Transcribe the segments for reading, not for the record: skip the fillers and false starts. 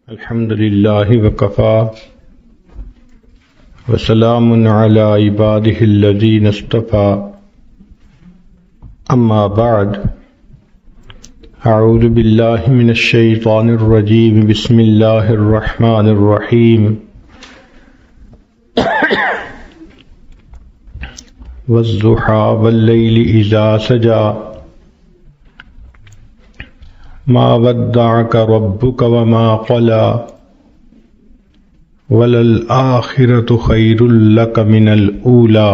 الحمد للہ وکفى وسلام علی عباده الذین اصطفى اما بعد اعوذ باللہ من الشیطان الرجیم بسم اللہ الرحمن الرحیم والضحى واللیل اذا سجى ما ودعك ربك وما قلى وللآخرة خير لك من الأولى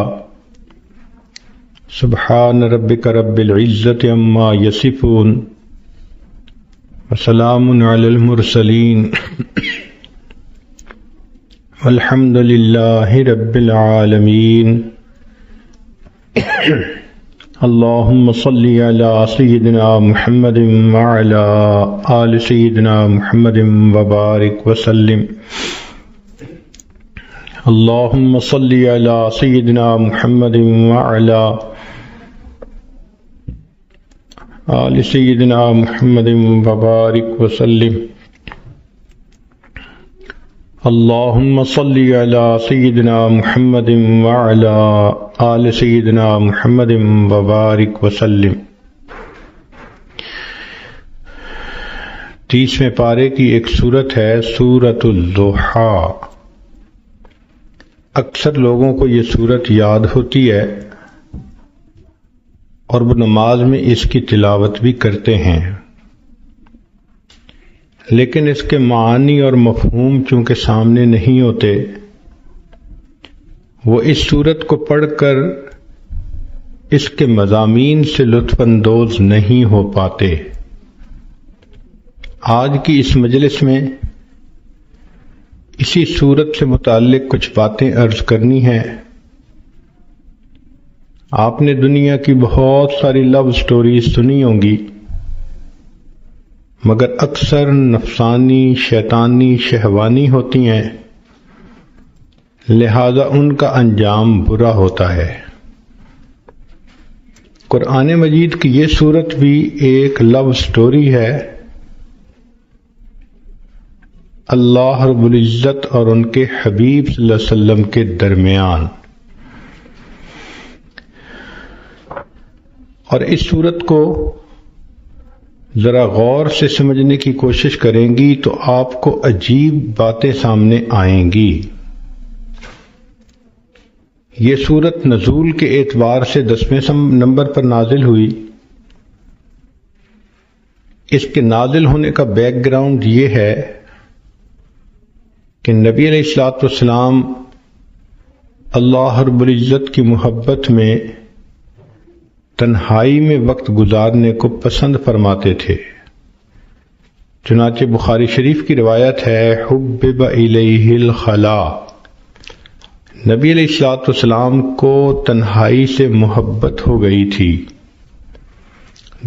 سبحان ربك رب العزة عما يصفون وسلام على المرسلين والحمد لله رب العالمين اللهم صل على سيدنا محمد وعلى آل سيدنا محمد وبارك وسلم اللهم صل على سيدنا محمد وعلى آل سيدنا محمد وبارك وسلم اللهم صل على سيدنا محمد وعلى آل سيدنا محمد وبارك وسلم 30ویں پارے کی ایک سورت ہے سورۃ الضحیٰ۔ اکثر لوگوں کو یہ سورت یاد ہوتی ہے اور وہ نماز میں اس کی تلاوت بھی کرتے ہیں، لیکن اس کے معنی اور مفہوم چونکہ سامنے نہیں ہوتے، وہ اس سورت کو پڑھ کر اس کے مضامین سے لطف اندوز نہیں ہو پاتے۔ آج کی اس مجلس میں اسی سورت سے متعلق کچھ باتیں عرض کرنی ہیں۔ آپ نے دنیا کی بہت ساری لو سٹوریز سنی ہوں گی، مگر اکثر نفسانی، شیطانی، شہوانی ہوتی ہیں، لہذا ان کا انجام برا ہوتا ہے۔ قرآن مجید کی یہ سورت بھی ایک لو سٹوری ہے، اللہ رب العزت اور ان کے حبیب صلی اللہ علیہ وسلم کے درمیان۔ اور اس سورت کو ذرا غور سے سمجھنے کی کوشش کریں گی تو آپ کو عجیب باتیں سامنے آئیں گی۔ یہ سورت نزول کے اعتبار سے 10ویں نمبر پر نازل ہوئی۔ اس کے نازل ہونے کا بیک گراؤنڈ یہ ہے کہ نبی علیہ الصلوۃ والسلام اللہ رب العزت کی محبت میں تنہائی میں وقت گزارنے کو پسند فرماتے تھے۔ چنانچہ بخاری شریف کی روایت ہے، حبب الیہ الخلاء، نبی علیہ الصلوۃ والسلام کو تنہائی سے محبت ہو گئی تھی۔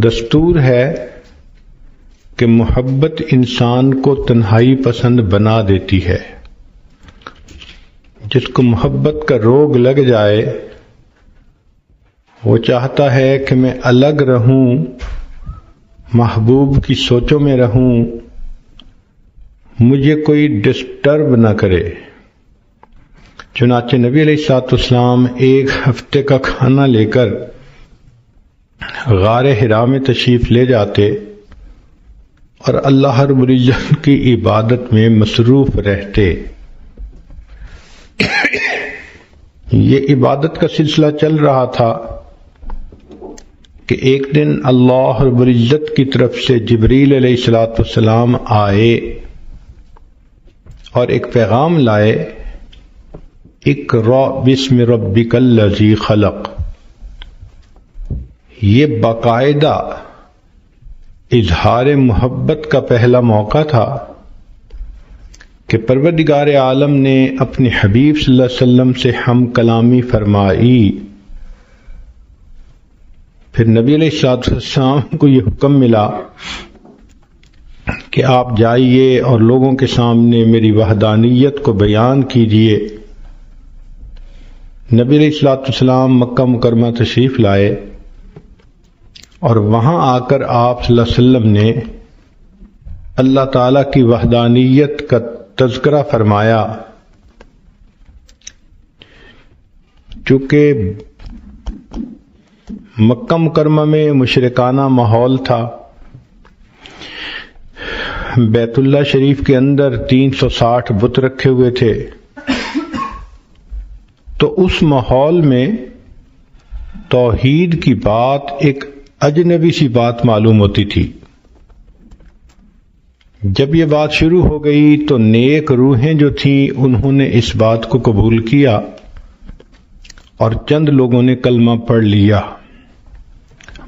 دستور ہے کہ محبت انسان کو تنہائی پسند بنا دیتی ہے۔ جس کو محبت کا روگ لگ جائے وہ چاہتا ہے کہ میں الگ رہوں، محبوب کی سوچوں میں رہوں، مجھے کوئی ڈسٹرب نہ کرے۔ چنانچہ نبی علیہ الصلوۃ والسلام ایک ہفتے کا کھانا لے کر غار حرا میں تشریف لے جاتے اور اللہ رب العزت کی عبادت میں مصروف رہتے۔ یہ عبادت کا سلسلہ چل رہا تھا کہ ایک دن اللہ رب العزت کی طرف سے جبریل علیہ الصلوۃ والسلام آئے اور ایک پیغام لائے، اقرأ بسم ربک الذی خلق۔ یہ باقاعدہ اظہار محبت کا پہلا موقع تھا کہ پروردگار عالم نے اپنے حبیب صلی اللہ علیہ وسلم سے ہم کلامی فرمائی۔ پھر نبی علیہ الصلوۃ والسلام کو یہ حکم ملا کہ آپ جائیے اور لوگوں کے سامنے میری وحدانیت کو بیان کیجیے۔ نبی علیہ الصلوۃ والسلام مکہ مکرمہ تشریف لائے اور وہاں آ کر آپ صلی اللہ علیہ وسلم نے اللہ تعالیٰ کی وحدانیت کا تذکرہ فرمایا، چونکہ مکہ مکرمہ میں مشرکانہ ماحول تھا، بیت اللہ شریف کے اندر 360 بت رکھے ہوئے تھے، تو اس ماحول میں توحید کی بات ایک اجنبی سی بات معلوم ہوتی تھی۔ جب یہ بات شروع ہو گئی تو نیک روحیں جو تھیں انہوں نے اس بات کو قبول کیا اور چند لوگوں نے کلمہ پڑھ لیا،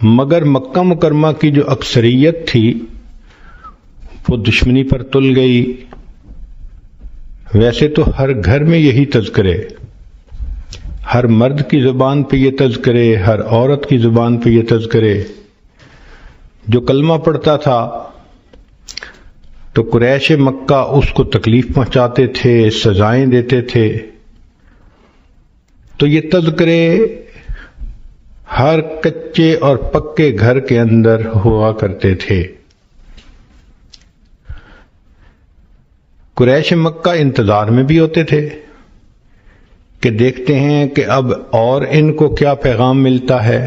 مگر مکہ مکرمہ کی جو اکثریت تھی وہ دشمنی پر تل گئی۔ ویسے تو ہر گھر میں یہی تذکرے، ہر مرد کی زبان پہ یہ تذکرے، ہر عورت کی زبان پہ یہ تذکرے، جو کلمہ پڑھتا تھا تو قریش مکہ اس کو تکلیف پہنچاتے تھے، سزائیں دیتے تھے، تو یہ تذکرے ہر کچے اور پکے گھر کے اندر ہوا کرتے تھے۔ قریش مکہ انتظار میں بھی ہوتے تھے کہ دیکھتے ہیں کہ اب اور ان کو کیا پیغام ملتا ہے،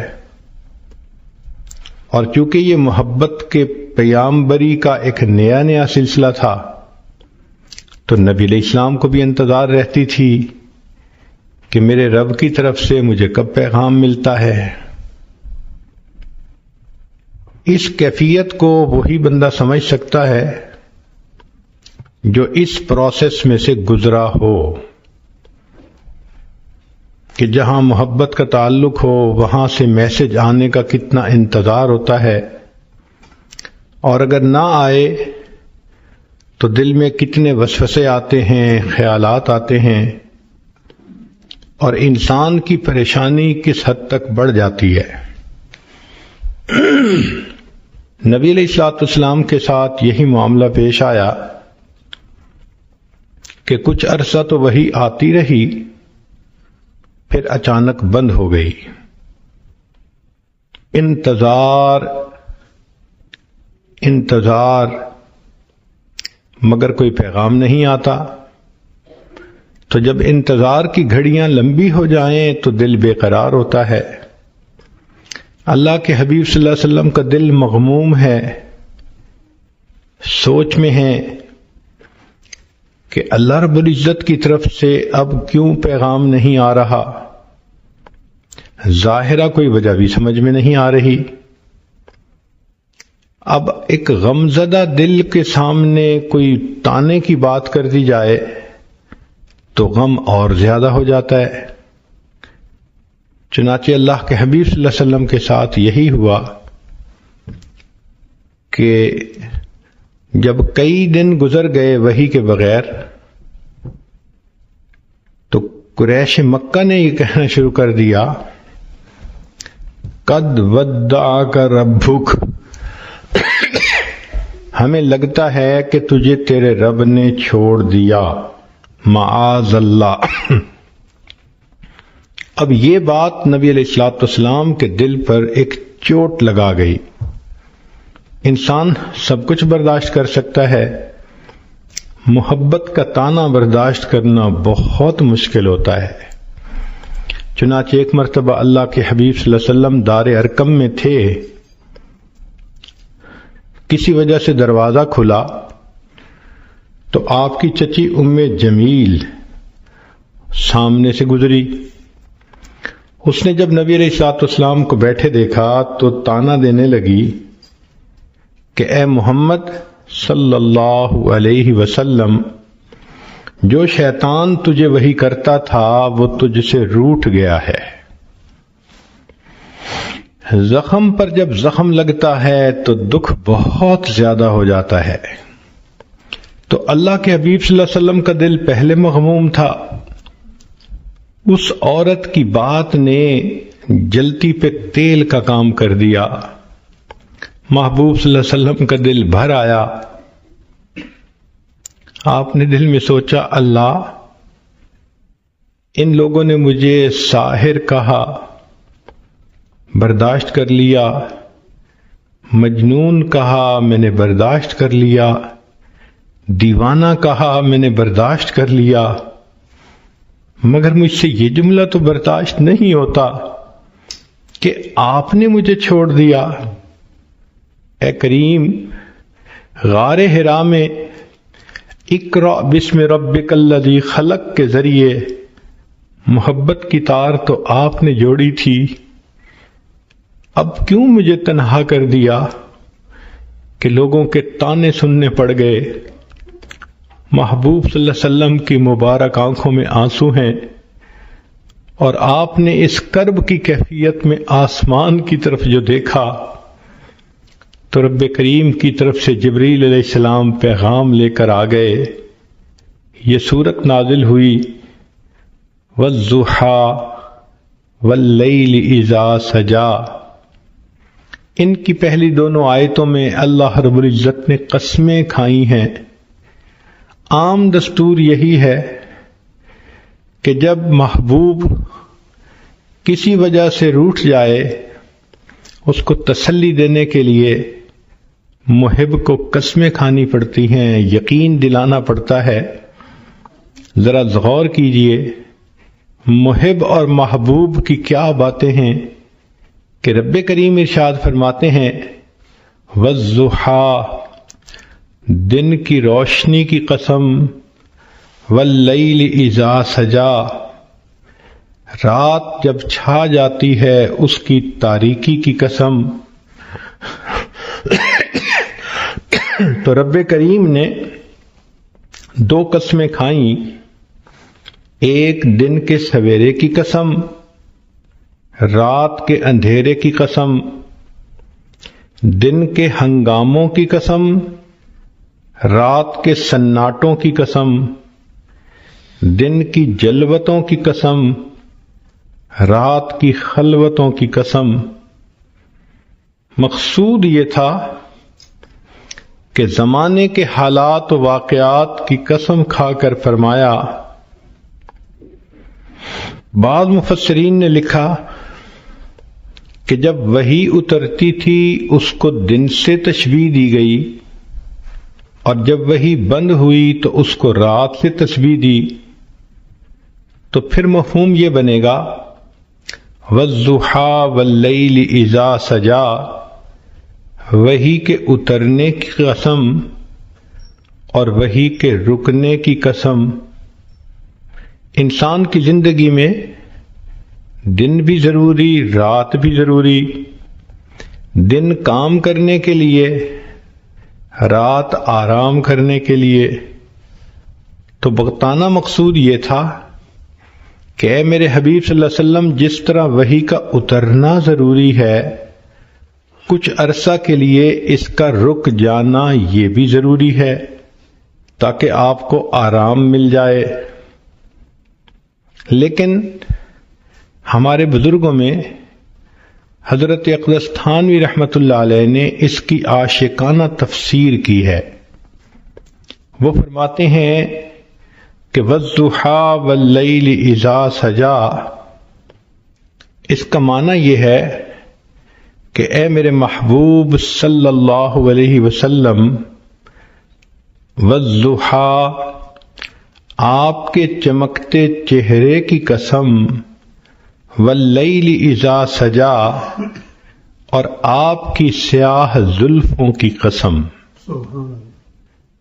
اور چونکہ یہ محبت کے پیامبری کا ایک نیا سلسلہ تھا تو نبی علیہ السلام کو بھی انتظار رہتی تھی کہ میرے رب کی طرف سے مجھے کب پیغام ملتا ہے۔ اس کیفیت کو وہی بندہ سمجھ سکتا ہے جو اس پروسیس میں سے گزرا ہو، کہ جہاں محبت کا تعلق ہو وہاں سے میسج آنے کا کتنا انتظار ہوتا ہے، اور اگر نہ آئے تو دل میں کتنے وسوسے آتے ہیں، خیالات آتے ہیں، اور انسان کی پریشانی کس حد تک بڑھ جاتی ہے۔ نبی علیہ السلام کے ساتھ یہی معاملہ پیش آیا کہ کچھ عرصہ تو وہی آتی رہی، پھر اچانک بند ہو گئی۔ انتظار مگر کوئی پیغام نہیں آتا، تو جب انتظار کی گھڑیاں لمبی ہو جائیں تو دل بے قرار ہوتا ہے۔ اللہ کے حبیب صلی اللہ علیہ وسلم کا دل مغموم ہے، سوچ میں ہے کہ اللہ رب العزت کی طرف سے اب کیوں پیغام نہیں آ رہا۔ ظاہرہ کوئی وجہ بھی سمجھ میں نہیں آ رہی۔ اب ایک غمزدہ دل کے سامنے کوئی تانے کی بات کر دی جائے تو غم اور زیادہ ہو جاتا ہے۔ چنانچہ اللہ کے حبیب صلی اللہ علیہ وسلم کے ساتھ یہی ہوا کہ جب کئی دن گزر گئے وحی کے بغیر تو قریش مکہ نے یہ کہنا شروع کر دیا، قد ودعک ربک، ہمیں لگتا ہے کہ تجھے تیرے رب نے چھوڑ دیا، معاذ اللہ۔ اب یہ بات نبی علیہ السلام کے دل پر ایک چوٹ لگا گئی۔ انسان سب کچھ برداشت کر سکتا ہے، محبت کا تانا برداشت کرنا بہت مشکل ہوتا ہے۔ چنانچہ ایک مرتبہ اللہ کے حبیب صلی اللہ علیہ وسلم دار ارقم میں تھے، کسی وجہ سے دروازہ کھلا تو آپ کی چچی ام جمیل سامنے سے گزری۔ اس نے جب نبی علیہ السلام کو بیٹھے دیکھا تو تانا دینے لگی کہ اے محمد صلی اللہ علیہ وسلم، جو شیطان تجھے وحی کرتا تھا وہ تجھ سے روٹھ گیا ہے۔ زخم پر جب زخم لگتا ہے تو دکھ بہت زیادہ ہو جاتا ہے۔ تو اللہ کے حبیب صلی اللہ علیہ وسلم کا دل پہلے مغموم تھا، اس عورت کی بات نے جلتی پہ تیل کا کام کر دیا۔ محبوب صلی اللہ علیہ وسلم کا دل بھر آیا۔ آپ نے دل میں سوچا، اللہ، ان لوگوں نے مجھے ساحر کہا، برداشت کر لیا، مجنون کہا، میں نے برداشت کر لیا، دیوانہ کہا میں نے برداشت کر لیا، مگر مجھ سے یہ جملہ تو برداشت نہیں ہوتا کہ آپ نے مجھے چھوڑ دیا۔ اے کریم، غار حرا میں اقرأ بسم ربک الذی خلق کے ذریعے محبت کی تار تو آپ نے جوڑی تھی، اب کیوں مجھے تنہا کر دیا کہ لوگوں کے طعنے سننے پڑ گئے؟ محبوب صلی اللہ علیہ وسلم کی مبارک آنکھوں میں آنسو ہیں، اور آپ نے اس کرب کی کیفیت میں آسمان کی طرف جو دیکھا تو رب کریم کی طرف سے جبریل علیہ السلام پیغام لے کر آ گئے۔ یہ سورت نازل ہوئی وَالضُّحَىٰ وَاللَّيْلِ إِذَا سَجَىٰ۔ ان کی پہلی دونوں آیتوں میں اللہ رب العزت نے قسمیں کھائی ہیں۔ عام دستور یہی ہے کہ جب محبوب کسی وجہ سے روٹھ جائے، اس کو تسلی دینے کے لیے محب کو قسمیں کھانی پڑتی ہیں، یقین دلانا پڑتا ہے۔ ذرا غور کیجئے محب اور محبوب کی کیا باتیں ہیں کہ رب کریم ارشاد فرماتے ہیں وَالضُّحَىٰ، دن کی روشنی کی قسم، وَاللَّيْلِ إِذَا سَجَىٰ، رات جب چھا جاتی ہے اس کی تاریکی کی قسم۔ تو رب کریم نے دو قسمیں کھائیں، ایک دن کے سویرے کی قسم، رات کے اندھیرے کی قسم، دن کے ہنگاموں کی قسم، رات کے سناٹوں کی قسم، دن کی جلوتوں کی قسم، رات کی خلوتوں کی قسم۔ مقصود یہ تھا کہ زمانے کے حالات و واقعات کی قسم کھا کر فرمایا۔ بعض مفسرین نے لکھا کہ جب وحی اترتی تھی اس کو دن سے تشبیہ دی گئی، اور جب وحی بند ہوئی تو اس کو رات سے تشبیہ دی، تو پھر مفہوم یہ بنے گا وَالضُّحَىٰ وَاللَّيْلِ إِذَا سَجَىٰ، وحی کے اترنے کی قسم اور وحی کے رکنے کی قسم۔ انسان کی زندگی میں دن بھی ضروری، رات بھی ضروری، دن کام کرنے کے لیے، رات آرام کرنے کے لیے۔ تو بتانا مقصود یہ تھا کہ اے میرے حبیب صلی اللہ علیہ وسلم، جس طرح وحی کا اترنا ضروری ہے، کچھ عرصہ کے لیے اس کا رک جانا یہ بھی ضروری ہے تاکہ آپ کو آرام مل جائے۔ لیکن ہمارے بزرگوں میں حضرت اقدس تھانوی رحمۃ اللہ علیہ نے اس کی عاشقانہ تفسیر کی ہے۔ وہ فرماتے ہیں کہ وَالضُّحَىٰ وَاللَّيْلِ إِذَا سَجَىٰ، اس کا معنی یہ ہے کہ اے میرے محبوب صلی اللہ علیہ وسلم، وَالضُّحَىٰ، آپ کے چمکتے چہرے کی قسم، وَاللَّيْلِ إِذَا سَجَىٰ، اور آپ کی سیاہ زلفوں کی قسم۔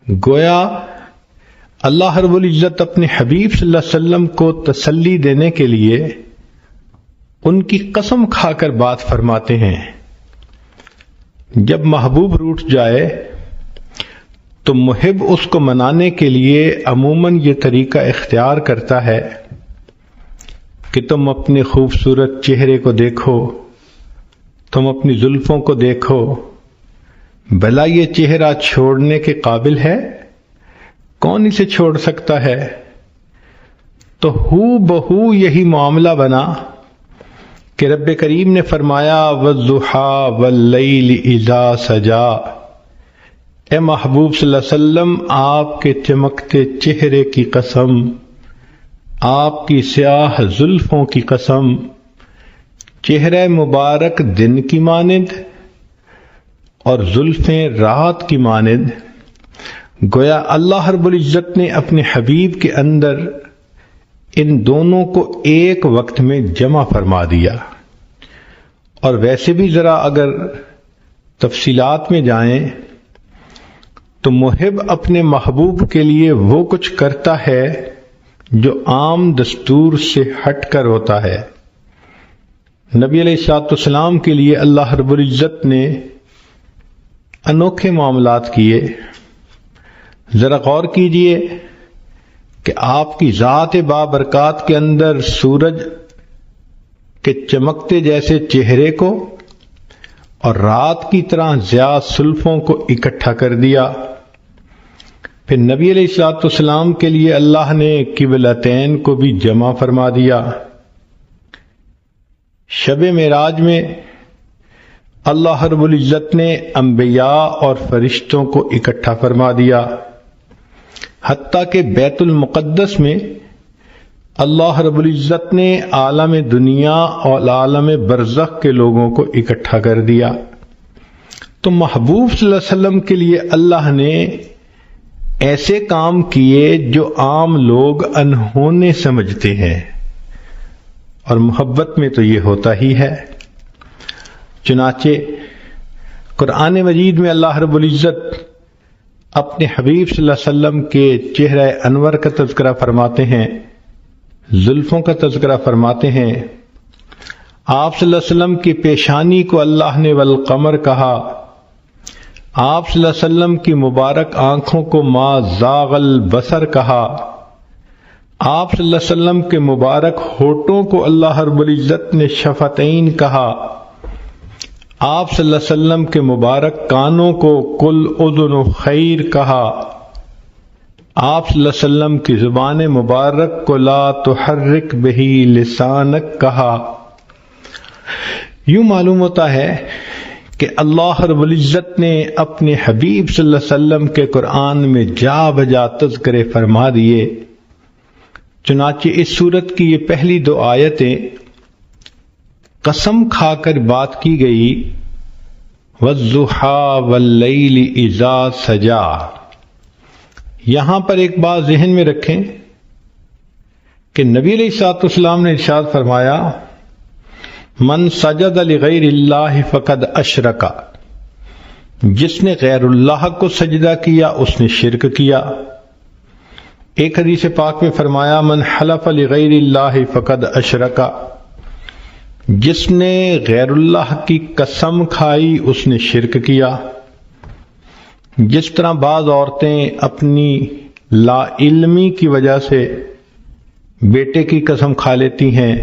گویا اللہ رب العزت اپنے حبیب صلی اللہ علیہ وسلم کو تسلی دینے کے لیے ان کی قسم کھا کر بات فرماتے ہیں۔ جب محبوب روٹھ جائے تو محب اس کو منانے کے لیے عموماً یہ طریقہ اختیار کرتا ہے کہ تم اپنے خوبصورت چہرے کو دیکھو، تم اپنی زلفوں کو دیکھو، بھلا یہ چہرہ چھوڑنے کے قابل ہے؟ کون اسے چھوڑ سکتا ہے؟ تو ہو بہو یہی معاملہ بنا کہ رب کریم نے فرمایا وَالضُّحَىٰ وَاللَّيْلِ إِذَا سَجَىٰ، اے محبوب صلی اللہ علیہ وسلم، آپ کے چمکتے چہرے کی قسم، آپ کی سیاہ زلفوں کی قسم، چہرہ مبارک دن کی مانند اور زلفیں رات کی مانند۔ گویا اللہ رب العزت نے اپنے حبیب کے اندر ان دونوں کو ایک وقت میں جمع فرما دیا۔ اور ویسے بھی ذرا اگر تفصیلات میں جائیں تو محب اپنے محبوب کے لیے وہ کچھ کرتا ہے جو عام دستور سے ہٹ کر ہوتا ہے۔ نبی علیہ الصلوۃ والسلام کے لیے اللہ رب العزت نے انوکھے معاملات کیے۔ ذرا غور کیجئے کہ آپ کی ذات بابرکات کے اندر سورج کے چمکتے جیسے چہرے کو اور رات کی طرح ضیاء زلفوں کو اکٹھا کر دیا۔ پھر نبی علیہ الصلوۃ والسلام کے لیے اللہ نے قبلتین کو بھی جمع فرما دیا۔ شب معراج میں اللہ رب العزت نے انبیاء اور فرشتوں کو اکٹھا فرما دیا، حتیٰ کہ بیت المقدس میں اللہ رب العزت نے عالم دنیا اور عالم برزخ کے لوگوں کو اکٹھا کر دیا۔ تو محبوب صلی اللہ علیہ وسلم کے لیے اللہ نے ایسے کام کیے جو عام لوگ انہونے سمجھتے ہیں، اور محبت میں تو یہ ہوتا ہی ہے۔ چنانچہ قرآن مجید میں اللہ رب العزت اپنے حبیب صلی اللہ علیہ وسلم کے چہرہ انور کا تذکرہ فرماتے ہیں، زلفوں کا تذکرہ فرماتے ہیں۔ آپ صلی اللہ علیہ وسلم کی پیشانی کو اللہ نے والقمر کہا، آپ صلی اللہ علیہ وسلم کی مبارک آنکھوں کو ما زاغ البصر کہا، آپ صلی اللہ علیہ وسلم کے مبارک ہونٹوں کو اللہ رب العزت نے شفتین کہا، آپ صلی اللہ علیہ وسلم کے مبارک کانوں کو کل اذن خیر کہا، آپ صلی اللہ علیہ وسلم کی زبان مبارک کو لا تحرک بہ لسانک کہا۔ یوں معلوم ہوتا ہے کہ اللہ رب العزت نے اپنے حبیب صلی اللہ علیہ وسلم کے قرآن میں جا بجا تذکرے فرما دیے۔ چنانچہ اس سورت کی یہ پہلی 2 آیتیں قسم کھا کر بات کی گئی، وَالضُّحَىٰ وَاللَّيْلِ إِذَا سَجَىٰ۔ یہاں پر ایک بات ذہن میں رکھیں کہ نبی علیہ الصلوۃ والسلام نے ارشاد فرمایا، من سجد لغیر اللہ فقد اشرک، جس نے غیر اللہ کو سجدہ کیا اس نے شرک کیا۔ ایک حدیث پاک میں فرمایا، من حلف لغیر اللہ فقد اشرک، جس نے غیر اللہ کی قسم کھائی اس نے شرک کیا۔ جس طرح بعض عورتیں اپنی لا علمی کی وجہ سے بیٹے کی قسم کھا لیتی ہیں،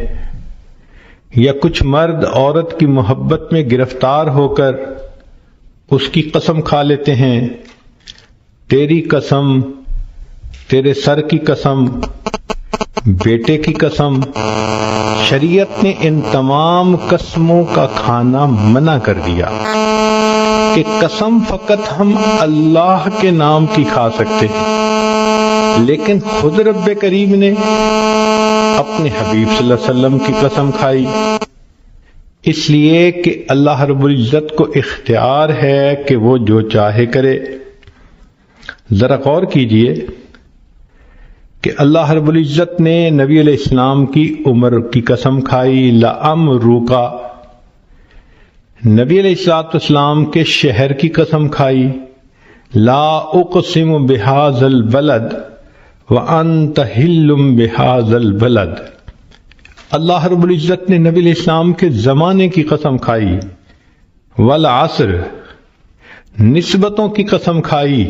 یا کچھ مرد عورت کی محبت میں گرفتار ہو کر اس کی قسم کھا لیتے ہیں، تیری قسم، تیرے سر کی قسم، بیٹے کی قسم، شریعت نے ان تمام قسموں کا کھانا منع کر دیا کہ قسم فقط ہم اللہ کے نام کی کھا سکتے ہیں، لیکن خود رب کریم نے اپنے حبیب صلی اللہ علیہ وسلم کی قسم کھائی، اس لیے کہ اللہ رب العزت کو اختیار ہے کہ وہ جو چاہے کرے۔ ذرا غور کیجئے کہ اللہ رب العزت نے نبی علیہ السلام کی عمر کی قسم کھائی، لَعَمْرُکَ، نبی علیہ السلام کے شہر کی قسم کھائی، لا اقسم بہذا البلد وانت حل بہذا البلد، اللہ رب العزت نے نبی علیہ السلام کے زمانے کی قسم کھائی، والعصر، نسبتوں کی قسم کھائی،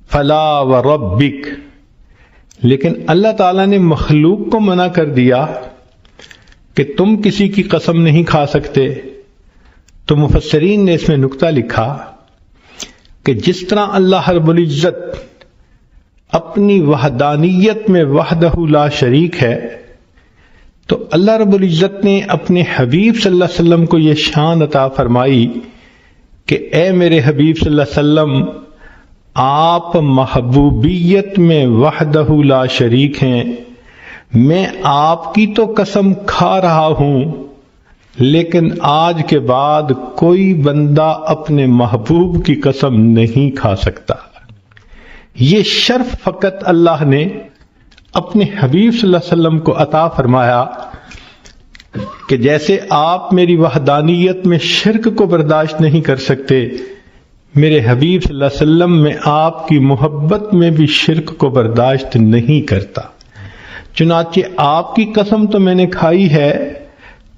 فلا وربک، لیکن اللہ تعالیٰ نے مخلوق کو منع کر دیا کہ تم کسی کی قسم نہیں کھا سکتے۔ تو مفسرین نے اس میں نکتہ لکھا کہ جس طرح اللہ رب العزت اپنی وحدانیت میں وحدہ لا شریک ہے، تو اللہ رب العزت نے اپنے حبیب صلی اللہ علیہ وسلم کو یہ شان عطا فرمائی کہ اے میرے حبیب صلی اللہ علیہ وسلم، آپ محبوبیت میں وحدہ لا شریک ہیں، میں آپ کی تو قسم کھا رہا ہوں، لیکن آج کے بعد کوئی بندہ اپنے محبوب کی قسم نہیں کھا سکتا۔ یہ شرف فقط اللہ نے اپنے حبیب صلی اللہ علیہ وسلم کو عطا فرمایا کہ جیسے آپ میری وحدانیت میں شرک کو برداشت نہیں کر سکتے، میرے حبیب صلی اللہ علیہ وسلم میں آپ کی محبت میں بھی شرک کو برداشت نہیں کرتا۔ چنانچہ آپ کی قسم تو میں نے کھائی ہے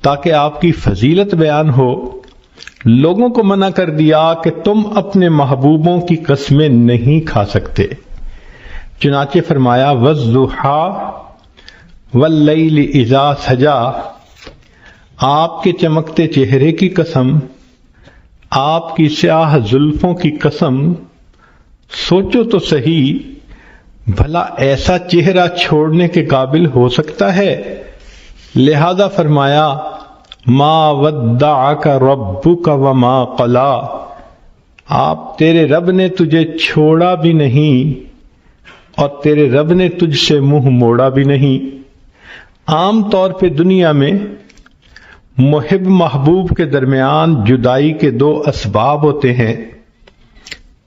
تاکہ آپ کی فضیلت بیان ہو، لوگوں کو منع کر دیا کہ تم اپنے محبوبوں کی قسمیں نہیں کھا سکتے۔ چنانچہ فرمایا وَالضُّحَىٰ وَاللَّيْلِ إِذَا سَجَىٰ، آپ کے چمکتے چہرے کی قسم، آپ کی سیاہ زلفوں کی قسم، سوچو تو صحیح بھلا ایسا چہرہ چھوڑنے کے قابل ہو سکتا ہے؟ لہذا فرمایا ما ودعک ربک وما قلا، آپ تیرے رب نے تجھے چھوڑا بھی نہیں اور تیرے رب نے تجھ سے منہ موڑا بھی نہیں۔ عام طور پہ دنیا میں محب محبوب کے درمیان جدائی کے دو اسباب ہوتے ہیں۔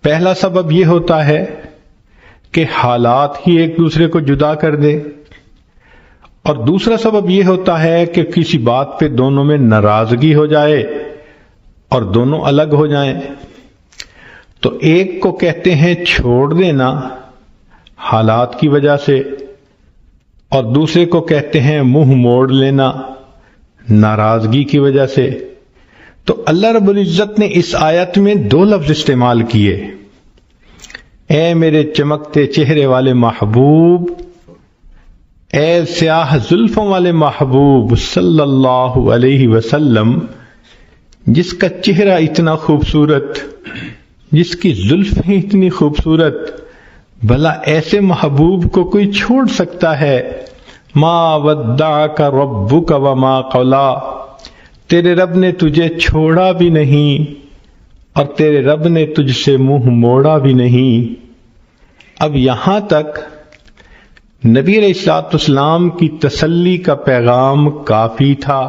پہلا سبب یہ ہوتا ہے کہ حالات ہی ایک دوسرے کو جدا کر دے، اور دوسرا سبب یہ ہوتا ہے کہ کسی بات پہ دونوں میں ناراضگی ہو جائے اور دونوں الگ ہو جائیں۔ تو ایک کو کہتے ہیں چھوڑ دینا حالات کی وجہ سے، اور دوسرے کو کہتے ہیں منہ موڑ لینا ناراضگی کی وجہ سے۔ تو اللہ رب العزت نے اس آیت میں دو لفظ استعمال کیے، اے میرے چمکتے چہرے والے محبوب، اے سیاہ زلفوں والے محبوب صلی اللہ علیہ وسلم، جس کا چہرہ اتنا خوبصورت، جس کی زلفیں اتنی خوبصورت، بھلا ایسے محبوب کو کوئی چھوڑ سکتا ہے؟ ما ودعک ربک وما قلا، تیرے رب نے تجھے چھوڑا بھی نہیں اور تیرے رب نے تجھ سے منہ موڑا بھی نہیں۔ اب یہاں تک نبی علیہ الصلوۃ والسلام کی تسلی کا پیغام کافی تھا۔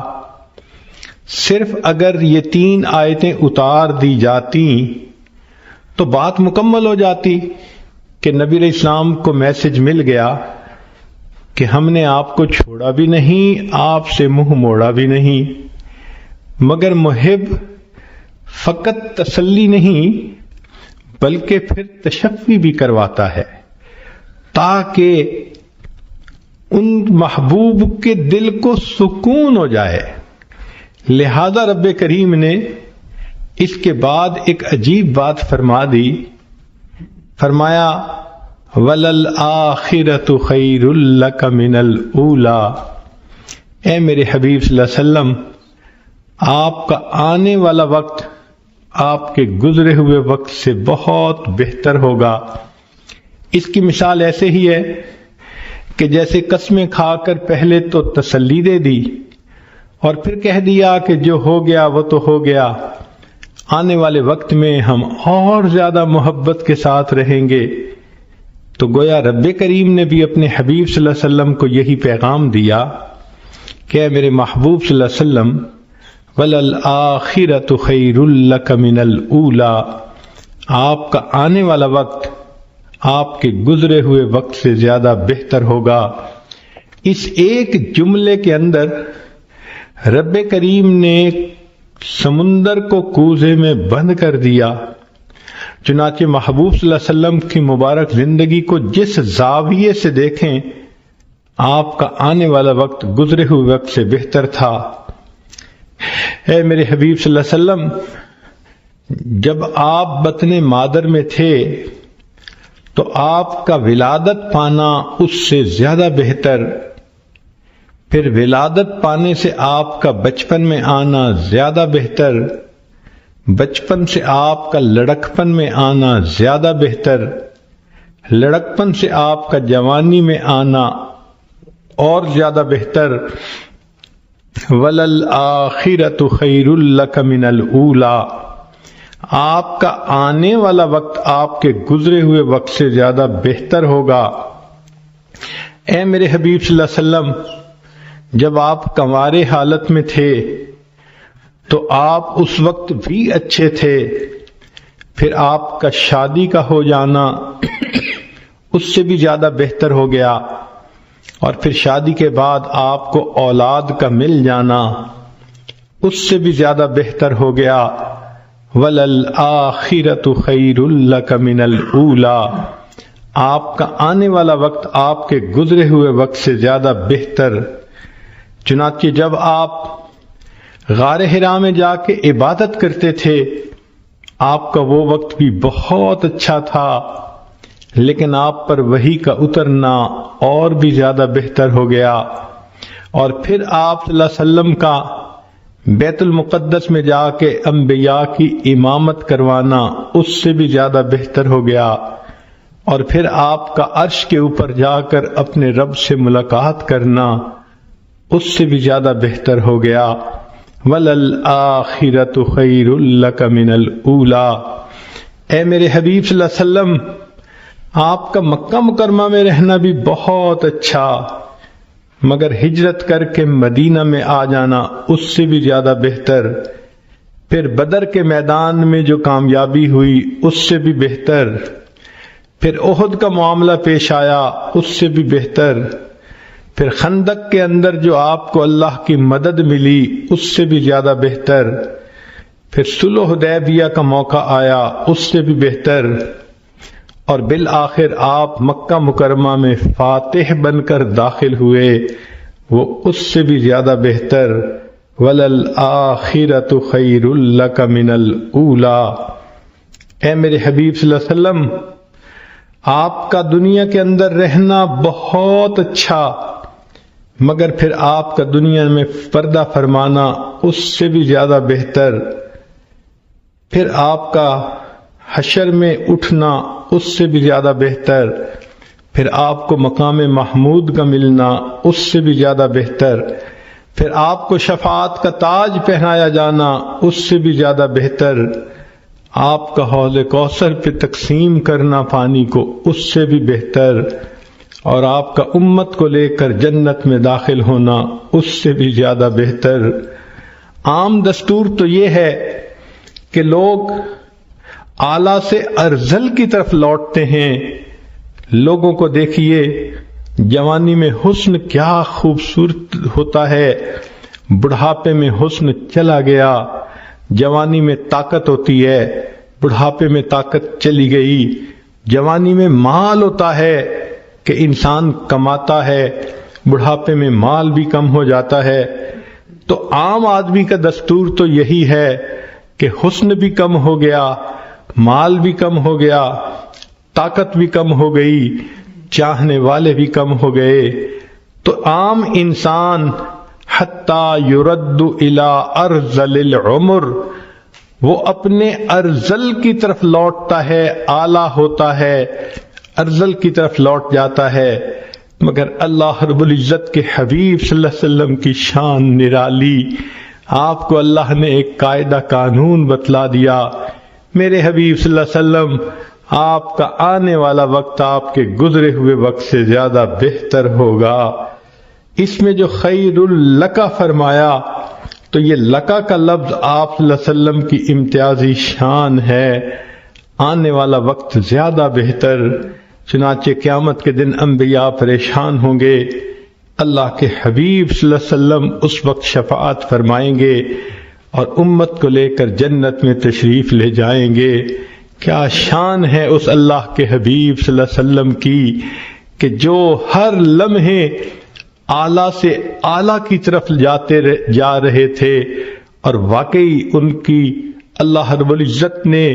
صرف اگر یہ 3 آیتیں اتار دی جاتی تو بات مکمل ہو جاتی کہ نبی علیہ السلام کو میسج مل گیا کہ ہم نے آپ کو چھوڑا بھی نہیں، آپ سے منہ موڑا بھی نہیں۔ مگر محب فقط تسلی نہیں بلکہ پھر تشفی بھی کرواتا ہے تاکہ ان محبوب کے دل کو سکون ہو جائے۔ لہذا رب کریم نے اس کے بعد ایک عجیب بات فرما دی، فرمایا وَلَلْآخِرَةُ خَيْرٌ لَكَ مِنَ الْأُولَىٰ، اے میرے حبیب صلی اللہ علیہ وسلم، آپ کا آنے والا وقت آپ کے گزرے ہوئے وقت سے بہت بہتر ہوگا۔ اس کی مثال ایسے ہی ہے کہ جیسے قسمیں کھا کر پہلے تو تسلی دے دی اور پھر کہہ دیا کہ جو ہو گیا وہ تو ہو گیا، آنے والے وقت میں ہم اور زیادہ محبت کے ساتھ رہیں گے۔ تو گویا رب کریم نے بھی اپنے حبیب صلی اللہ علیہ وسلم کو یہی پیغام دیا کہ اے میرے محبوب صلی اللہ علیہ وسلم وَلَلْآخِرَةُ خَيْرٌ لَكَ مِنَ الْأُولَىٰ، آپ کا آنے والا وقت آپ کے گزرے ہوئے وقت سے زیادہ بہتر ہوگا۔ اس ایک جملے کے اندر رب کریم نے سمندر کو کوزے میں بند کر دیا۔ چنانچہ محبوب صلی اللہ علیہ وسلم کی مبارک زندگی کو جس زاویے سے دیکھیں، آپ کا آنے والا وقت گزرے ہوئے وقت سے بہتر تھا۔ اے میرے حبیب صلی اللہ علیہ وسلم، جب آپ بطن مادر میں تھے تو آپ کا ولادت پانا اس سے زیادہ بہتر، پھر ولادت پانے سے آپ کا بچپن میں آنا زیادہ بہتر، بچپن سے آپ کا لڑکپن میں آنا زیادہ بہتر، لڑکپن سے آپ کا جوانی میں آنا اور زیادہ بہتر۔ وَلَلْآخِرَةُ خَيْرٌ لَكَ مِنَ الْأُولَىٰ، آپ کا آنے والا وقت آپ کے گزرے ہوئے وقت سے زیادہ بہتر ہوگا۔ اے میرے حبیب صلی اللہ علیہ وسلم، جب آپ کنوارے حالت میں تھے تو آپ اس وقت بھی اچھے تھے، پھر آپ کا شادی کا ہو جانا اس سے بھی زیادہ بہتر ہو گیا، اور پھر شادی کے بعد آپ کو اولاد کا مل جانا اس سے بھی زیادہ بہتر ہو گیا۔ وَلَلْآخِرَةُ خَيْرٌ لَكَ مِنَ الْأُولَىٰ، آپ کا آنے والا وقت آپ کے گزرے ہوئے وقت سے زیادہ بہتر۔ چنانچہ جب آپ غار حرا میں جا کے عبادت کرتے تھے آپ کا وہ وقت بھی بہت اچھا تھا، لیکن آپ پر وحی کا اترنا اور بھی زیادہ بہتر ہو گیا، اور پھر آپ صلی اللہ علیہ وسلم کا بیت المقدس میں جا کے انبیاء کی امامت کروانا اس سے بھی زیادہ بہتر ہو گیا، اور پھر آپ کا عرش کے اوپر جا کر اپنے رب سے ملاقات کرنا اس سے بھی زیادہ بہتر ہو گیا۔ وَلَلْآخِرَةُ خَيْرٌ لَكَ مِنَ الْأُولَىٰ، اے میرے حبیب صلی اللہ علیہ وسلم، آپ کا مکہ مکرمہ میں رہنا بھی بہت اچھا، مگر ہجرت کر کے مدینہ میں آ جانا اس سے بھی زیادہ بہتر، پھر بدر کے میدان میں جو کامیابی ہوئی اس سے بھی بہتر، پھر احد کا معاملہ پیش آیا اس سے بھی بہتر، پھر خندق کے اندر جو آپ کو اللہ کی مدد ملی اس سے بھی زیادہ بہتر، پھر صلح حدیبیہ کا موقع آیا اس سے بھی بہتر، اور بالآخر آپ مکہ مکرمہ میں فاتح بن کر داخل ہوئے وہ اس سے بھی زیادہ بہتر۔ وَلَلْآخِرَةُ خَيْرٌ لَكَ مِنَ الْأُولَىٰ، اے میرے حبیب صلی اللہ علیہ وسلم، آپ کا دنیا کے اندر رہنا بہت اچھا، مگر پھر آپ کا دنیا میں پردہ فرمانا اس سے بھی زیادہ بہتر، پھر آپ کا حشر میں اٹھنا اس سے بھی زیادہ بہتر، پھر آپ کو مقام محمود کا ملنا اس سے بھی زیادہ بہتر، پھر آپ کو شفاعت کا تاج پہنایا جانا اس سے بھی زیادہ بہتر، آپ کا حوض کوثر پہ تقسیم کرنا پانی کو اس سے بھی بہتر، اور آپ کا امت کو لے کر جنت میں داخل ہونا اس سے بھی زیادہ بہتر۔ عام دستور تو یہ ہے کہ لوگ اعلیٰ سے ارذل کی طرف لوٹتے ہیں۔ لوگوں کو دیکھیے، جوانی میں حسن کیا خوبصورت ہوتا ہے، بڑھاپے میں حسن چلا گیا، جوانی میں طاقت ہوتی ہے، بڑھاپے میں طاقت چلی گئی، جوانی میں مال ہوتا ہے کہ انسان کماتا ہے، بڑھاپے میں مال بھی کم ہو جاتا ہے۔ تو عام آدمی کا دستور تو یہی ہے کہ حسن بھی کم ہو گیا، مال بھی کم ہو گیا، طاقت بھی کم ہو گئی، چاہنے والے بھی کم ہو گئے، تو عام انسان حتیٰ یرد الی ارذل العمر، وہ اپنے ارذل کی طرف لوٹتا ہے، اعلیٰ ہوتا ہے، ارذل کی طرف لوٹ جاتا ہے۔ مگر اللہ رب العزت کے حبیب صلی اللہ علیہ وسلم کی شان نرالی، آپ کو اللہ نے ایک قاعدہ قانون بتلا دیا، میرے حبیب صلی اللہ علیہ وسلم، آپ کا آنے والا وقت آپ کے گزرے ہوئے وقت سے زیادہ بہتر ہوگا۔ اس میں جو خیر لکا فرمایا تو یہ لکا کا لفظ آپ صلی اللہ علیہ وسلم کی امتیازی شان ہے، آنے والا وقت زیادہ بہتر۔ چنانچہ قیامت کے دن انبیاء پریشان ہوں گے، اللہ کے حبیب صلی اللہ علیہ وسلم اس وقت شفاعت فرمائیں گے اور امت کو لے کر جنت میں تشریف لے جائیں گے۔ کیا شان ہے اس اللہ کے حبیب صلی اللہ علیہ وسلم کی کہ جو ہر لمحے اعلیٰ سے اعلیٰ کی طرف جا رہے تھے، اور واقعی ان کی اللہ رب العزت نے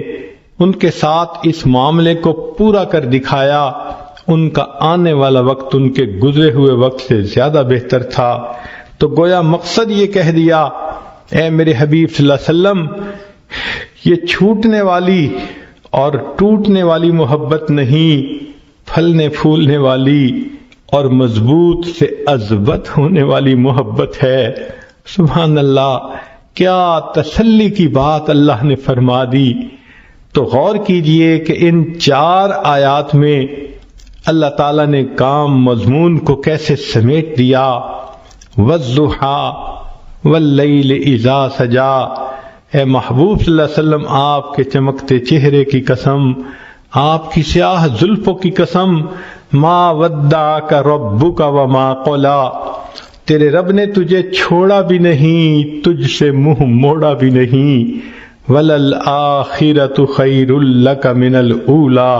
ان کے ساتھ اس معاملے کو پورا کر دکھایا، ان کا آنے والا وقت ان کے گزرے ہوئے وقت سے زیادہ بہتر تھا۔ تو گویا مقصد یہ کہہ دیا، اے میرے حبیب صلی اللہ علیہ وسلم، یہ چھوٹنے والی اور ٹوٹنے والی محبت نہیں، پھلنے پھولنے والی اور مضبوط سے اضبط ہونے والی محبت ہے۔ سبحان اللہ، کیا تسلی کی بات اللہ نے فرما دی۔ تو غور کیجئے کہ ان 4 آیات میں اللہ تعالیٰ نے کام مضمون کو کیسے سمیٹ دیا۔ وَالضُّحَىٰ وَاللَّيْلِ إِذَا سَجَىٰ، اے محبوب صلی اللہ علیہ وسلم، آپ کے چمکتے چہرے کی قسم، آپ کی سیاہ زلفوں کی قسم، ما ودعک ربک وما قلا، تیرے رب نے تجھے چھوڑا بھی نہیں، تجھ سے منہ موڑا بھی نہیں، وَلَلْآخِرَةُ خَيْرٌ لَكَ مِنَ الْأُولَى،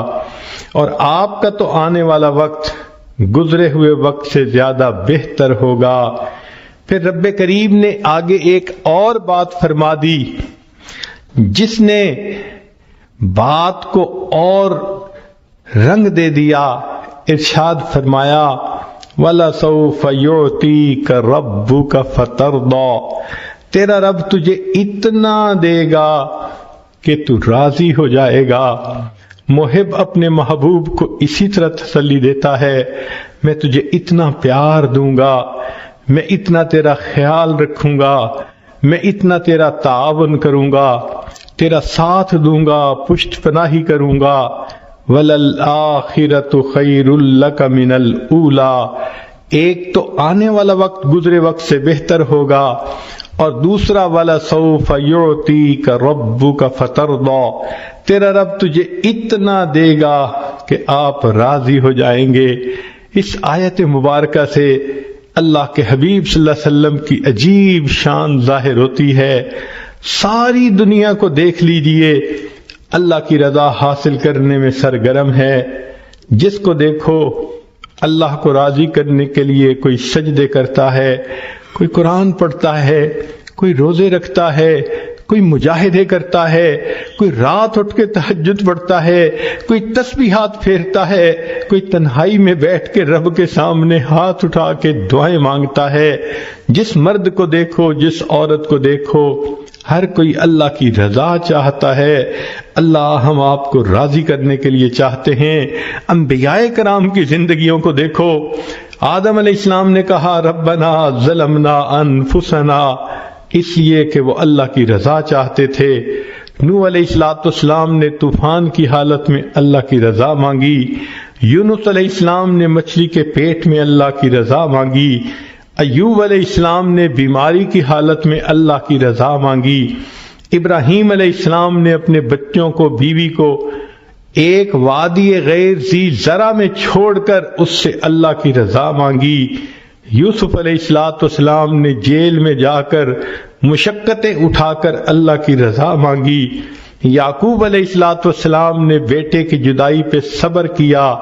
اور آپ کا تو آنے والا وقت گزرے ہوئے وقت سے زیادہ بہتر ہوگا۔ پھر رب کریم نے آگے ایک اور بات فرما دی جس نے بات کو اور رنگ دے دیا۔ ارشاد فرمایا وَلَسَوْفَ يُعْطِيكَ رَبُّكَ فَتَرْضَى، تیرا رب تجھے اتنا دے گا کہ تو راضی ہو جائے گا۔ محب اپنے محبوب کو اسی طرح تسلی دیتا ہے، میں تجھے اتنا پیار دوں گا، میں اتنا تیرا خیال رکھوں گا، میں اتنا تیرا تعاون کروں گا، تیرا ساتھ دوں گا، پشت پناہی کروں گا۔ وَلَلْآخِرَةُ خَيْرٌ لَكَ مِنَ الْأُولَى، ایک تو آنے والا وقت گزرے وقت سے بہتر ہوگا، اور دوسرا وَلَسَوْفَ يُعْطِيكَ رَبُّكَ فَتَرْضَى، تیرا رب تجھے اتنا دے گا کہ آپ راضی ہو جائیں گے۔ اس آیت مبارکہ سے اللہ کے حبیب صلی اللہ علیہ وسلم کی عجیب شان ظاہر ہوتی ہے۔ ساری دنیا کو دیکھ لیجئے، اللہ کی رضا حاصل کرنے میں سرگرم ہے۔ جس کو دیکھو اللہ کو راضی کرنے کے لیے کوئی سجدے کرتا ہے، کوئی قرآن پڑھتا ہے، کوئی روزے رکھتا ہے، کوئی مجاہدے کرتا ہے، کوئی رات اٹھ کے تہجد پڑھتا ہے، کوئی تسبیحات پھیرتا ہے، کوئی تنہائی میں بیٹھ کے رب کے سامنے ہاتھ اٹھا کے دعائیں مانگتا ہے۔ جس مرد کو دیکھو، جس عورت کو دیکھو، ہر کوئی اللہ کی رضا چاہتا ہے۔ اللہ ہم آپ کو راضی کرنے کے لیے چاہتے ہیں۔ انبیاء کرام کی زندگیوں کو دیکھو، آدم علیہ السلام نے کہا ربنا ظلمنا انفسنا، اس لیے کہ وہ اللہ کی رضا چاہتے تھے۔ نوح علیہ السلام نے طوفان کی حالت میں اللہ کی رضا مانگی، یونس علیہ السلام نے مچھلی کے پیٹ میں اللہ کی رضا مانگی، ایوب علیہ السلام نے بیماری کی حالت میں اللہ کی رضا مانگی، ابراہیم علیہ السلام نے اپنے بچوں کو، بیوی کو ایک وادی غیر ذی زرع میں چھوڑ کر اس سے اللہ کی رضا مانگی، یوسف علیہ السلام نے جیل میں جا کر مشقتیں اٹھا کر اللہ کی رضا مانگی، یعقوب علیہ السلام نے بیٹے کی جدائی پہ صبر کیا،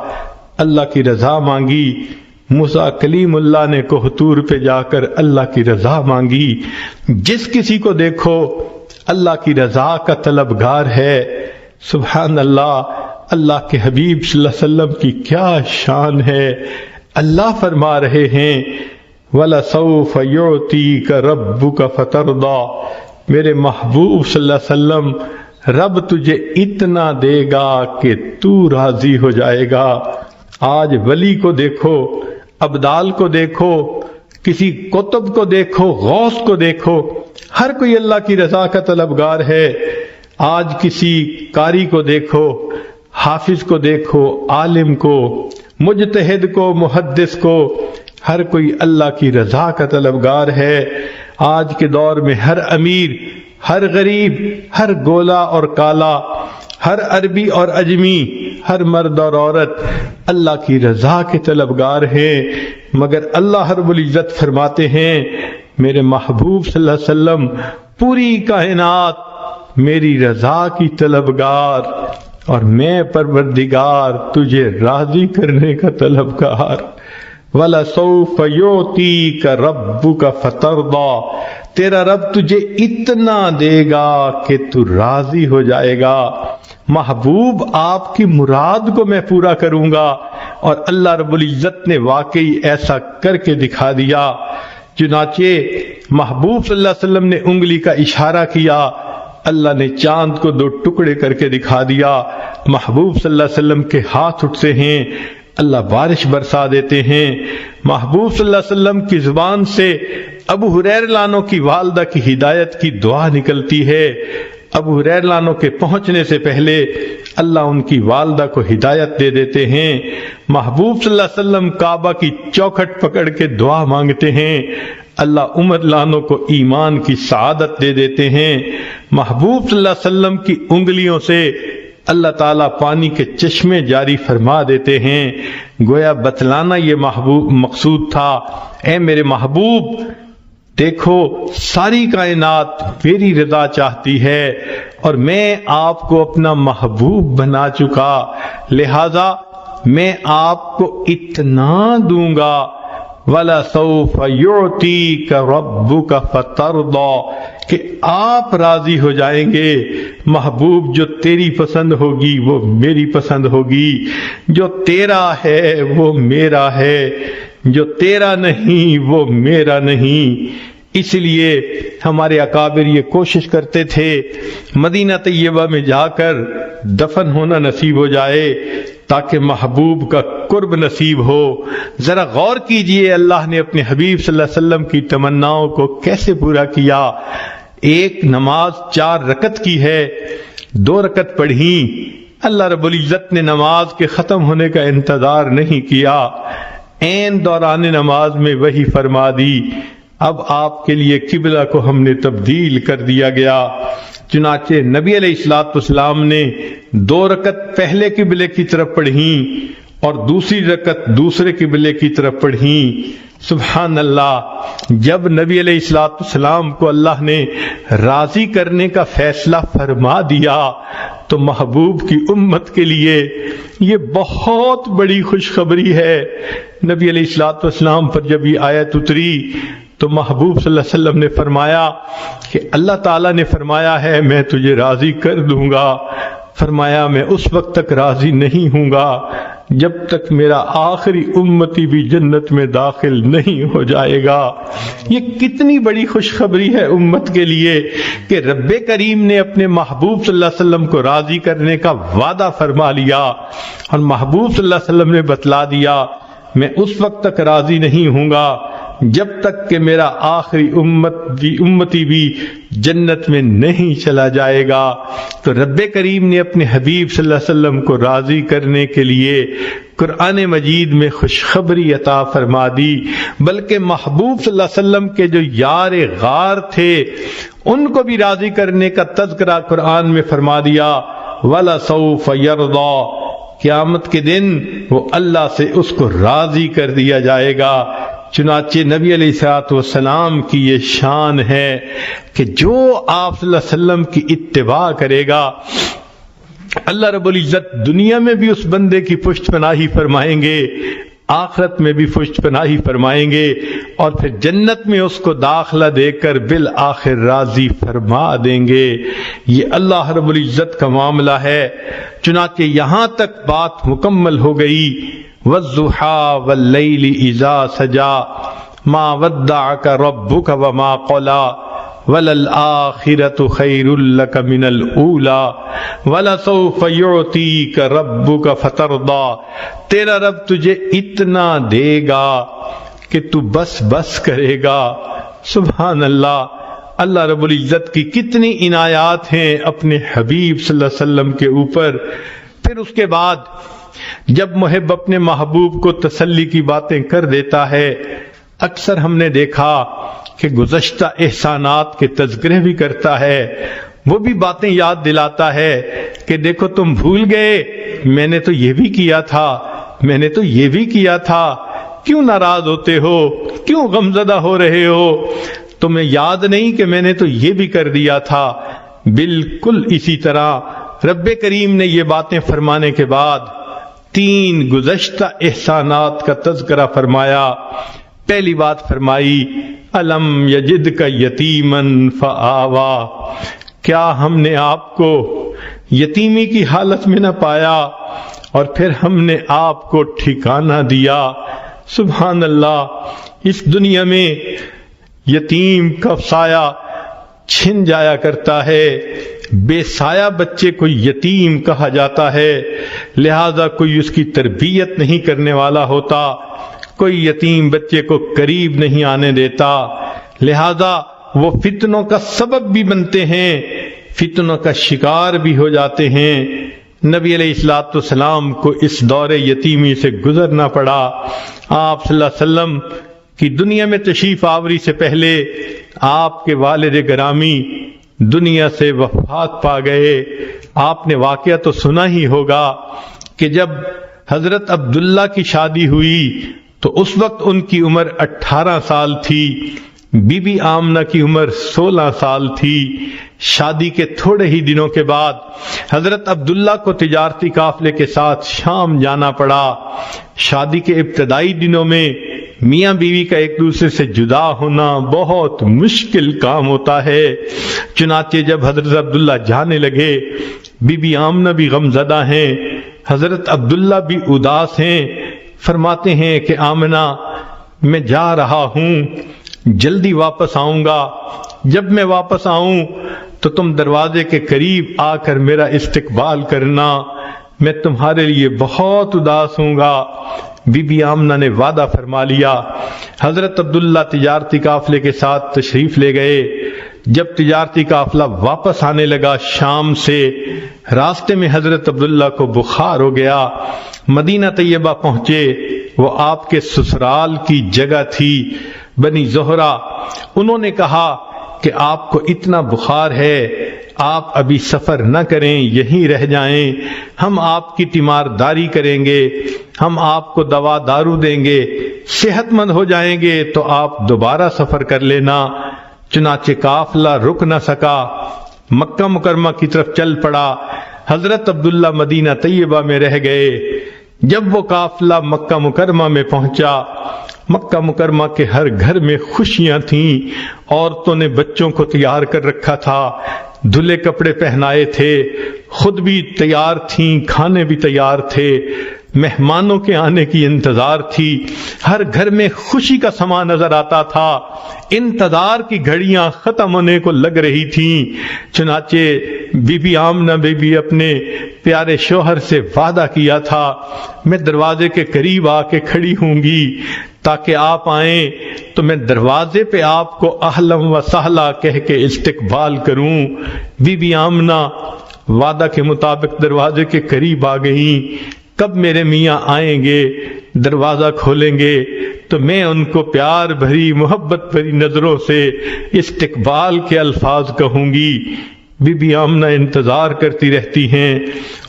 اللہ کی رضا مانگی، موسیٰ کلیم اللہ نے کوہ پہ جا کر اللہ کی رضا مانگی۔ جس کسی کو دیکھو اللہ کی رضا کا طلبگار ہے۔ سبحان اللہ، اللہ کے حبیب صلی اللہ علیہ وسلم کی کیا شان ہے۔ اللہ فرما رہے ہیں وَلَسَوْفَ يُعْطِيكَ رَبُّكَ فَتَرْضَى، میرے محبوب صلی اللہ علیہ وسلم رب تجھے اتنا دے گا کہ تو راضی ہو جائے گا۔ آج ولی کو دیکھو، ابدال کو دیکھو، کسی قطب کو دیکھو، غوث کو دیکھو، ہر کوئی اللہ کی رضا کا طلبگار ہے۔ آج کسی قاری کو دیکھو، حافظ کو دیکھو، عالم کو، مجتہد کو، محدث کو، ہر کوئی اللہ کی رضا کا طلبگار ہے۔ آج کے دور میں ہر امیر، ہر غریب، ہر گولا اور کالا، ہر عربی اور اجمی، ہر مرد اور عورت اللہ کی رضا کے طلبگار ہیں، مگر اللہ رب العزت فرماتے ہیں میرے محبوب صلی اللہ علیہ وسلم پوری کائنات میری رضا کی طلبگار، اور میں پروردگار تجھے راضی کرنے کا طلبگار۔ وَلَسَوْفَ يُعْطِيكَ رَبُّكَ فَتَرْضَى، تیرا رب تجھے اتنا دے گا کہ تو راضی ہو جائے گا۔ محبوب آپ کی مراد کو میں پورا کروں گا، اور اللہ رب العزت نے واقعی ایسا کر کے دکھا دیا۔ چنانچہ محبوب صلی اللہ علیہ وسلم نے انگلی کا اشارہ کیا، اللہ نے چاند کو دو ٹکڑے کر کے دکھا دیا۔ محبوب صلی اللہ علیہ وسلم کے ہاتھ اٹھتے ہیں، اللہ بارش برسا دیتے ہیں۔ محبوب صلی اللہ علیہ وسلم کی زبان سے ابو ہریرہ لانو کی والدہ کی ہدایت کی دعا نکلتی ہے۔ ابو ہریرہ لانو کے پہنچنے سے پہلے اللہ ان کی والدہ کو ہدایت دے دیتے ہیں۔ محبوب صلی اللہ علیہ وسلم کعبہ کی چوکھٹ پکڑ کے دعا مانگتے ہیں، اللہ عمر لانو کو ایمان کی سعادت دے دیتے ہیں۔ محبوب صلی اللہ علیہ وسلم کی انگلیوں سے اللہ تعالیٰ پانی کے چشمے جاری فرما دیتے ہیں۔ گویا بتلانا یہ مقصود تھا، اے میرے محبوب دیکھو ساری کائنات میری رضا چاہتی ہے اور میں آپ کو اپنا محبوب بنا چکا، لہذا میں آپ کو اتنا دوں گا وَلَسَوْفَ يُعْتِيكَ رَبُّكَ فَتَرْضَى کہ آپ راضی ہو جائیں گے۔ محبوب جو تیری پسند ہوگی وہ میری پسند ہوگی، جو تیرا ہے وہ میرا ہے، جو تیرا نہیں وہ میرا نہیں۔ اس لیے ہمارے اکابر یہ کوشش کرتے تھے مدینہ طیبہ میں جا کر دفن ہونا نصیب ہو جائے تاکہ محبوب کا قرب نصیب ہو۔ ذرا غور کیجئے اللہ نے اپنے حبیب صلی اللہ علیہ وسلم کی تمناؤں کو کیسے پورا کیا۔ ایک نماز 4 رکعت کی ہے، 2 رکعت پڑھی، اللہ رب العزت نے نماز کے ختم ہونے کا انتظار نہیں کیا، عین دوران نماز میں وحی فرما دی، اب آپ کے لیے قبلہ کو ہم نے تبدیل کر دیا گیا۔ چنانچہ نبی علیہ السلام نے 2 رکعت پہلے قبلے کی طرف پڑھیں اور دوسری رکعت دوسرے قبلے کی طرف پڑھیں۔ سبحان اللہ، جب نبی علیہ السلام کو اللہ نے راضی کرنے کا فیصلہ فرما دیا تو محبوب کی امت کے لیے یہ بہت بڑی خوشخبری ہے۔ نبی علیہ السلام پر جب یہ آیت اتری تو محبوب صلی اللہ علیہ وسلم نے فرمایا کہ اللہ تعالیٰ نے فرمایا ہے میں تجھے راضی کر دوں گا۔ فرمایا میں اس وقت تک راضی نہیں ہوں گا جب تک میرا آخری امتی بھی جنت میں داخل نہیں ہو جائے گا۔ یہ کتنی بڑی خوشخبری ہے امت کے لیے کہ رب کریم نے اپنے محبوب صلی اللہ علیہ وسلم کو راضی کرنے کا وعدہ فرما لیا اور محبوب صلی اللہ علیہ وسلم نے بتلا دیا میں اس وقت تک راضی نہیں ہوں گا جب تک کہ میرا آخری امتی بھی جنت میں نہیں چلا جائے گا۔ تو رب کریم نے اپنے حبیب صلی اللہ علیہ وسلم کو راضی کرنے کے لیے قرآن مجید میں خوشخبری عطا فرما دی، بلکہ محبوب صلی اللہ علیہ وسلم کے جو یار غار تھے ان کو بھی راضی کرنے کا تذکرہ قرآن میں فرما دیا، وَلَسَوْفَ يَرْضَى قیامت کے دن وہ اللہ سے اس کو راضی کر دیا جائے گا۔ چنانچہ نبی علیہ السلام کی یہ شان ہے کہ جو آپ صلی اللہ علیہ وسلم کی اتباع کرے گا اللہ رب العزت دنیا میں بھی اس بندے کی پشت پناہی فرمائیں گے، آخرت میں بھی پشت پناہی فرمائیں گے اور پھر جنت میں اس کو داخلہ دے کر بالآخر راضی فرما دیں گے۔ یہ اللہ رب العزت کا معاملہ ہے۔ چنانچہ یہاں تک بات مکمل ہو گئی، وَالضُّحَىٰ وَاللَّيْلِ إِذَا سَجَىٰ مَا وَدَّعَكَ رَبُّكَ وَمَا قَلَىٰ وَلَلْآخِرَةُ خَيْرٌ لَكَ مِنَ الْأُولَىٰ وَلَسَوْفَ يُعْطِيكَ رَبُّكَ فَتَرْضَىٰ تیرا رب تجھے اتنا دے گا کہ تو بس کرے گا۔ سبحان اللہ، اللہ رب العزت کی کتنی عنایات ہیں اپنے حبیب صلی اللہ علیہ وسلم کے اوپر۔ پھر اس کے بعد جب محب اپنے محبوب کو تسلی کی باتیں کر دیتا ہے، اکثر ہم نے دیکھا کہ گزشتہ احسانات کے تذکرے بھی کرتا ہے، وہ بھی باتیں یاد دلاتا ہے کہ دیکھو تم بھول گئے میں نے تو یہ بھی کیا تھا، میں نے تو یہ بھی کیا تھا، کیوں ناراض ہوتے ہو، کیوں غمزدہ ہو رہے ہو، تمہیں یاد نہیں کہ میں نے تو یہ بھی کر دیا تھا۔ بالکل اسی طرح رب کریم نے یہ باتیں فرمانے کے بعد 3 گزشتہ احسانات کا تذکرہ فرمایا۔ پہلی بات فرمائی الم یجدک یتیما فآوا، کیا ہم نے آپ کو یتیمی کی حالت میں نہ پایا اور پھر ہم نے آپ کو ٹھکانہ دیا۔ سبحان اللہ، اس دنیا میں یتیم کا سایہ چھن جایا کرتا ہے، بے سایہ بچے کو یتیم کہا جاتا ہے، لہذا کوئی اس کی تربیت نہیں کرنے والا ہوتا، کوئی یتیم بچے کو قریب نہیں آنے دیتا، لہذا وہ فتنوں کا سبب بھی بنتے ہیں، فتنوں کا شکار بھی ہو جاتے ہیں۔ نبی علیہ السلام کو اس دور یتیمی سے گزرنا پڑا۔ آپ صلی اللہ علیہ وسلم کی دنیا میں تشریف آوری سے پہلے آپ کے والد گرامی دنیا سے وفات پا گئے۔ آپ نے واقعہ تو سنا ہی ہوگا کہ جب حضرت عبداللہ کی شادی ہوئی تو اس وقت ان کی عمر 18 سال تھی، بی بی آمنہ کی عمر 16 سال تھی۔ شادی کے تھوڑے ہی دنوں کے بعد حضرت عبداللہ کو تجارتی قافلے کے ساتھ شام جانا پڑا۔ شادی کے ابتدائی دنوں میں میاں بیوی کا ایک دوسرے سے جدا ہونا بہت مشکل کام ہوتا ہے۔ چنانچہ جب حضرت عبداللہ جانے لگے، بی بی آمنہ بھی غمزدہ ہیں، حضرت عبداللہ بھی اداس ہیں۔ فرماتے ہیں کہ آمنہ میں جا رہا ہوں، جلدی واپس آؤں گا، جب میں واپس آؤں تو تم دروازے کے قریب آ کر میرا استقبال کرنا، میں تمہارے لیے بہت اداس ہوں گا۔ بی بی آمنہ نے وعدہ فرما لیا۔ حضرت عبداللہ تجارتی قافلے کے ساتھ تشریف لے گئے۔ جب تجارتی قافلہ واپس آنے لگا شام سے، راستے میں حضرت عبداللہ کو بخار ہو گیا۔ مدینہ طیبہ پہنچے، وہ آپ کے سسرال کی جگہ تھی بنی زہرہ۔ انہوں نے کہا کہ آپ کو اتنا بخار ہے، آپ ابھی سفر نہ کریں، یہیں رہ جائیں، ہم آپ کی تیمارداری کریں گے، ہم آپ کو دوا دارو دیں گے، صحت مند ہو جائیں گے تو آپ دوبارہ سفر کر لینا۔ چنانچہ قافلہ رک نہ سکا، مکہ مکرمہ کی طرف چل پڑا۔ حضرت عبداللہ مدینہ طیبہ میں رہ گئے۔ جب وہ قافلہ مکہ مکرمہ میں پہنچا، مکہ مکرمہ کے ہر گھر میں خوشیاں تھیں، عورتوں نے بچوں کو تیار کر رکھا تھا، دھلے کپڑے پہنائے تھے، خود بھی تیار تھیں، کھانے بھی تیار تھے، مہمانوں کے آنے کی انتظار تھی، ہر گھر میں خوشی کا سما نظر آتا تھا۔ انتظار کی گھڑیاں ختم ہونے کو لگ رہی تھیں۔ چنانچہ بی بی آمنہ بی اپنے پیارے شوہر سے وعدہ کیا تھا، میں دروازے کے قریب آ کے کھڑی ہوں گی تاکہ آپ آئیں تو میں دروازے پہ آپ کو اہلم و سہلا کہہ کے استقبال کروں۔ بی بی آمنہ وعدہ کے مطابق دروازے کے قریب آ گئیں۔ کب میرے میاں آئیں گے، دروازہ کھولیں گے تو میں ان کو پیار بھری محبت بھری نظروں سے استقبال کے الفاظ کہوں گی۔ بی بی آمنہ انتظار کرتی رہتی ہیں۔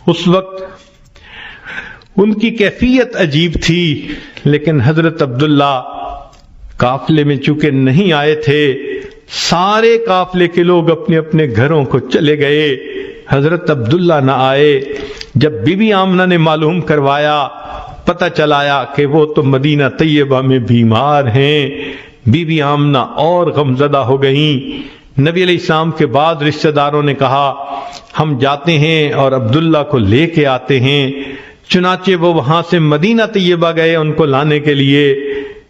اس وقت ان کی کیفیت عجیب تھی، لیکن حضرت عبداللہ قافلے میں چونکہ نہیں آئے تھے، سارے قافلے کے لوگ اپنے اپنے گھروں کو چلے گئے، حضرت عبداللہ نہ آئے۔ جب بی بی آمنہ نے معلوم کروایا، پتہ چلایا کہ وہ تو مدینہ طیبہ میں بیمار ہیں، بی بی آمنہ اور غمزدہ ہو گئیں۔ نبی علیہ السلام کے بعد رشتہ داروں نے کہا ہم جاتے ہیں اور عبداللہ کو لے کے آتے ہیں۔ چنانچہ وہ وہاں سے مدینہ طیبہ گئے ان کو لانے کے لیے،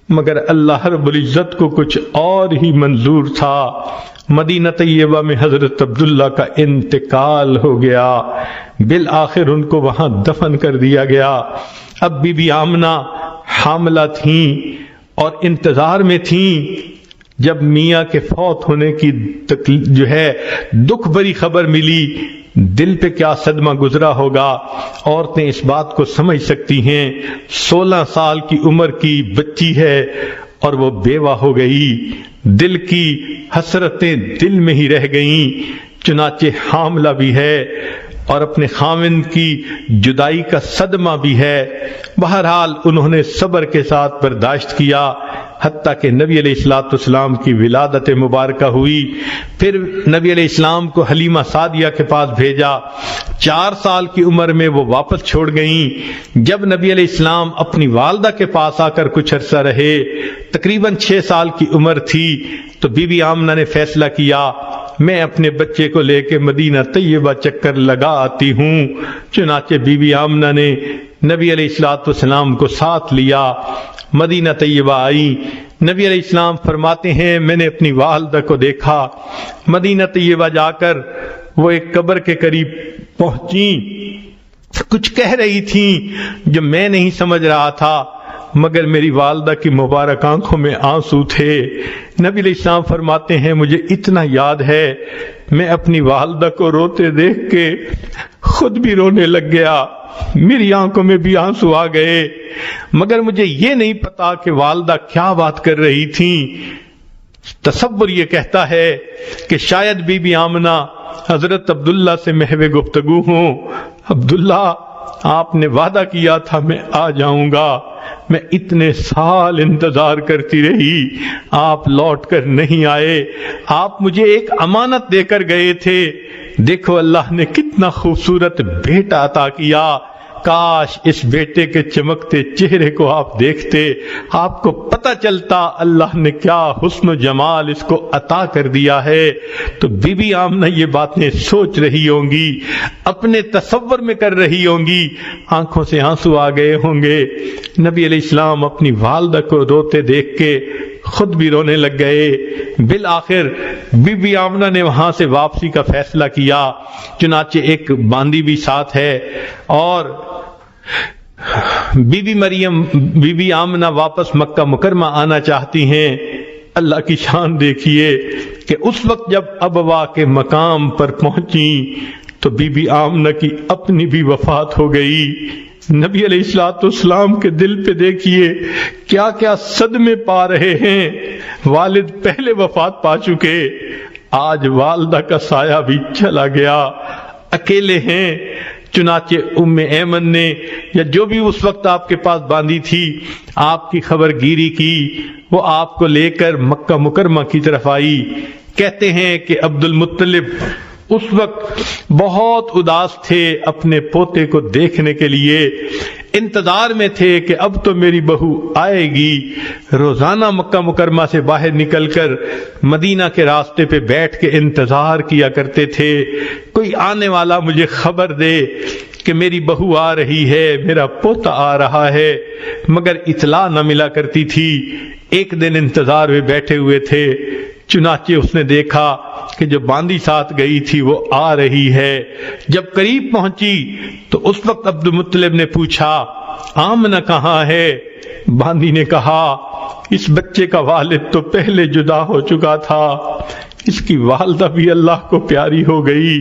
مگر اللہ رب العزت کو کچھ اور ہی منظور تھا۔ مدینہ طیبہ میں حضرت عبداللہ کا انتقال ہو گیا، بالآخر ان کو وہاں دفن کر دیا گیا۔ اب بی بی آمنہ حاملہ تھیں اور انتظار میں تھیں۔ جب میاں کے فوت ہونے کی دکھ بھری خبر ملی، دل پہ کیا صدمہ گزرا ہوگا، عورتیں اس بات کو سمجھ سکتی ہیں۔ 16 سال کی عمر کی بچی ہے اور وہ بیوہ ہو گئی، دل کی حسرتیں دل میں ہی رہ گئیں۔ چنانچہ حاملہ بھی ہے اور اپنے خاوند کی جدائی کا صدمہ بھی ہے۔ بہرحال انہوں نے صبر کے ساتھ برداشت کیا، حتیٰ کہ نبی علیہ السلام کی ولادت مبارکہ ہوئی۔ پھر نبی علیہ السلام کو حلیمہ سعدیہ کے پاس بھیجا۔ 4 سال کی عمر میں وہ واپس چھوڑ گئیں۔ جب نبی علیہ السلام اپنی والدہ کے پاس آ کر کچھ عرصہ رہے، تقریباً 6 سال کی عمر تھی، تو بی بی آمنہ نے فیصلہ کیا میں اپنے بچے کو لے کے مدینہ طیبہ چکر لگا آتی ہوں۔ چنانچہ بی بی آمنہ نے نبی علیہ السلام کو ساتھ لیا، مدینہ طیبہ آئی۔ نبی علیہ السلام فرماتے ہیں میں نے اپنی والدہ کو دیکھا، مدینہ طیبہ جا کر وہ ایک قبر کے قریب پہنچی، کچھ کہہ رہی تھیں جو میں نہیں سمجھ رہا تھا، مگر میری والدہ کی مبارک آنکھوں میں آنسو تھے۔ نبی علیہ السلام فرماتے ہیں مجھے اتنا یاد ہے میں اپنی والدہ کو روتے دیکھ کے خود بھی رونے لگ گیا، میری آنکھوں میں بھی آنسو آ گئے، مگر مجھے یہ نہیں پتا کہ والدہ کیا بات کر رہی تھیں۔ تصور یہ کہتا ہے کہ شاید بی بی آمنہ حضرت عبداللہ سے محو گفتگو ہوں، عبداللہ آپ نے وعدہ کیا تھا میں آ جاؤں گا، میں اتنے سال انتظار کرتی رہی، آپ لوٹ کر نہیں آئے، آپ مجھے ایک امانت دے کر گئے تھے، دیکھو اللہ نے کتنا خوبصورت بیٹا عطا کیا، کاش اس بیٹے کے چمکتے چہرے کو آپ دیکھتے، آپ کو پتہ چلتا اللہ نے کیا حسن و جمال اس کو عطا کر دیا ہے۔ تو بی بی آمنہ یہ باتیں سوچ رہی ہوں گی، اپنے تصور میں کر رہی ہوں گی، آنکھوں سے آنسو آ گئے ہوں گے۔ نبی علیہ السلام اپنی والدہ کو روتے دیکھ کے خود بھی رونے لگ گئے۔ بالآخر بی بی آمنہ نے وہاں سے واپسی کا فیصلہ کیا، چنانچہ ایک باندی بھی ساتھ ہے، اور بی بی آمنہ واپس مکہ مکرمہ آنا چاہتی ہیں۔ اللہ کی شان دیکھیے کہ اس وقت جب ابوا کے مقام پر پہنچی تو بی بی آمنہ کی اپنی بھی وفات ہو گئی۔ نبی علیہ السلام کے دل پہ دیکھیے کیا کیا صدمے پا رہے ہیں، والد پہلے وفات پا چکے، آج والدہ کا سایہ بھی چلا گیا، اکیلے ہیں۔ چنانچہ ام ایمن نے یا جو بھی اس وقت آپ کے پاس باندھی تھی آپ کی خبر گیری کی، وہ آپ کو لے کر مکہ مکرمہ کی طرف آئی۔ کہتے ہیں کہ عبد المطلب اس وقت بہت اداس تھے اپنے پوتے کو دیکھنے کے لیے، انتظار میں تھے کہ اب تو میری بہو آئے گی۔ روزانہ مکہ مکرمہ سے باہر نکل کر مدینہ کے راستے پہ بیٹھ کے انتظار کیا کرتے تھے، کوئی آنے والا مجھے خبر دے کہ میری بہو آ رہی ہے، میرا پوتا آ رہا ہے، مگر اطلاع نہ ملا کرتی تھی۔ ایک دن انتظار میں بیٹھے ہوئے تھے، چنانچہ اس نے دیکھا کہ جو باندی ساتھ گئی تھی وہ آ رہی ہے۔ جب قریب پہنچی تو اس وقت عبد المطلب نے پوچھا آمنہ کہاں ہے؟ باندی نے کہا اس بچے کا والد تو پہلے جدا ہو چکا تھا، اس کی والدہ بھی اللہ کو پیاری ہو گئی،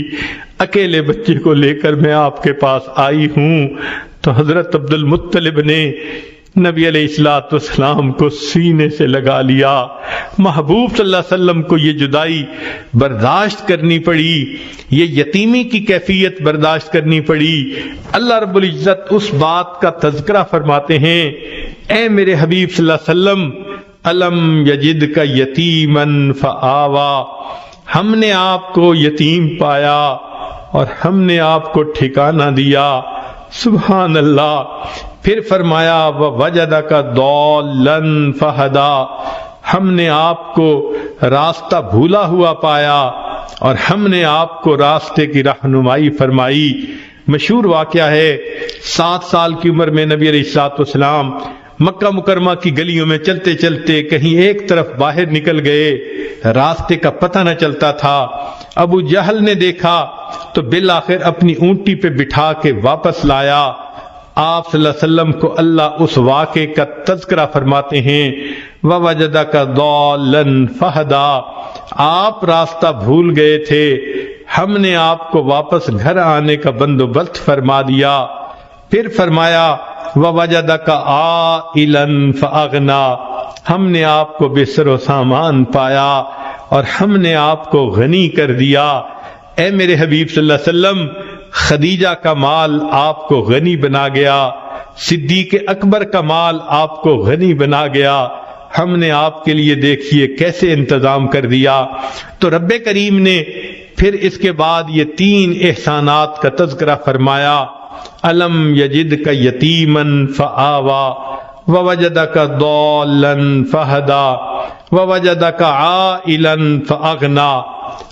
اکیلے بچے کو لے کر میں آپ کے پاس آئی ہوں۔ تو حضرت عبد المطلب نے نبی علیہ السلام کو سینے سے لگا لیا۔ محبوب صلی اللہ علیہ وسلم کو یہ جدائی برداشت کرنی پڑی، یہ یتیمی کی کیفیت برداشت کرنی پڑی۔ اللہ رب العزت اس بات کا تذکرہ فرماتے ہیں، اے میرے حبیب صلی اللہ علیہ وسلم، الم یجدک یتیما فآوا، ہم نے آپ کو یتیم پایا اور ہم نے آپ کو ٹھکانہ دیا۔ سبحان اللہ۔ پھر فرمایا وَوَجَدَكَ ضَالًّا فَهَدَىٰ، ہم نے آپ کو راستہ بھولا ہوا پایا اور ہم نے آپ کو راستے کی رہنمائی فرمائی۔ مشہور واقعہ ہے، 7 سال کی عمر میں نبی علیہ السلام مکہ مکرمہ کی گلیوں میں چلتے چلتے کہیں ایک طرف باہر نکل گئے، راستے کا پتہ نہ چلتا تھا۔ ابو جہل نے دیکھا تو بالآخر اپنی اونٹی پہ بٹھا کے واپس لایا۔ آپ صلی اللہ علیہ وسلم کو اللہ اس واقعے کا تذکرہ فرماتے ہیں، وَوَجَدَكَ ضَالًّا فَهَدَىٰ، آپ راستہ بھول گئے تھے، ہم نے آپ کو واپس گھر آنے کا بندوبست فرما دیا۔ پھر فرمایا وَوَجَدَكَ عَائِلًا فَأَغْنَىٰ، ہم نے آپ کو بے سر و سامان پایا اور ہم نے آپ کو غنی کر دیا۔ اے میرے حبیب صلی اللہ علیہ وسلم، خدیجہ کا مال آپ کو غنی بنا گیا، صدیق اکبر کا مال آپ کو غنی بنا گیا، ہم نے آپ کے لیے دیکھیے کیسے انتظام کر دیا۔ تو رب کریم نے پھر اس کے بعد یہ 3 احسانات کا تذکرہ فرمایا، الم یجدک یتیما فآوا، ووجدک ضالا فہدا، ووجدک عائلا فاغنا،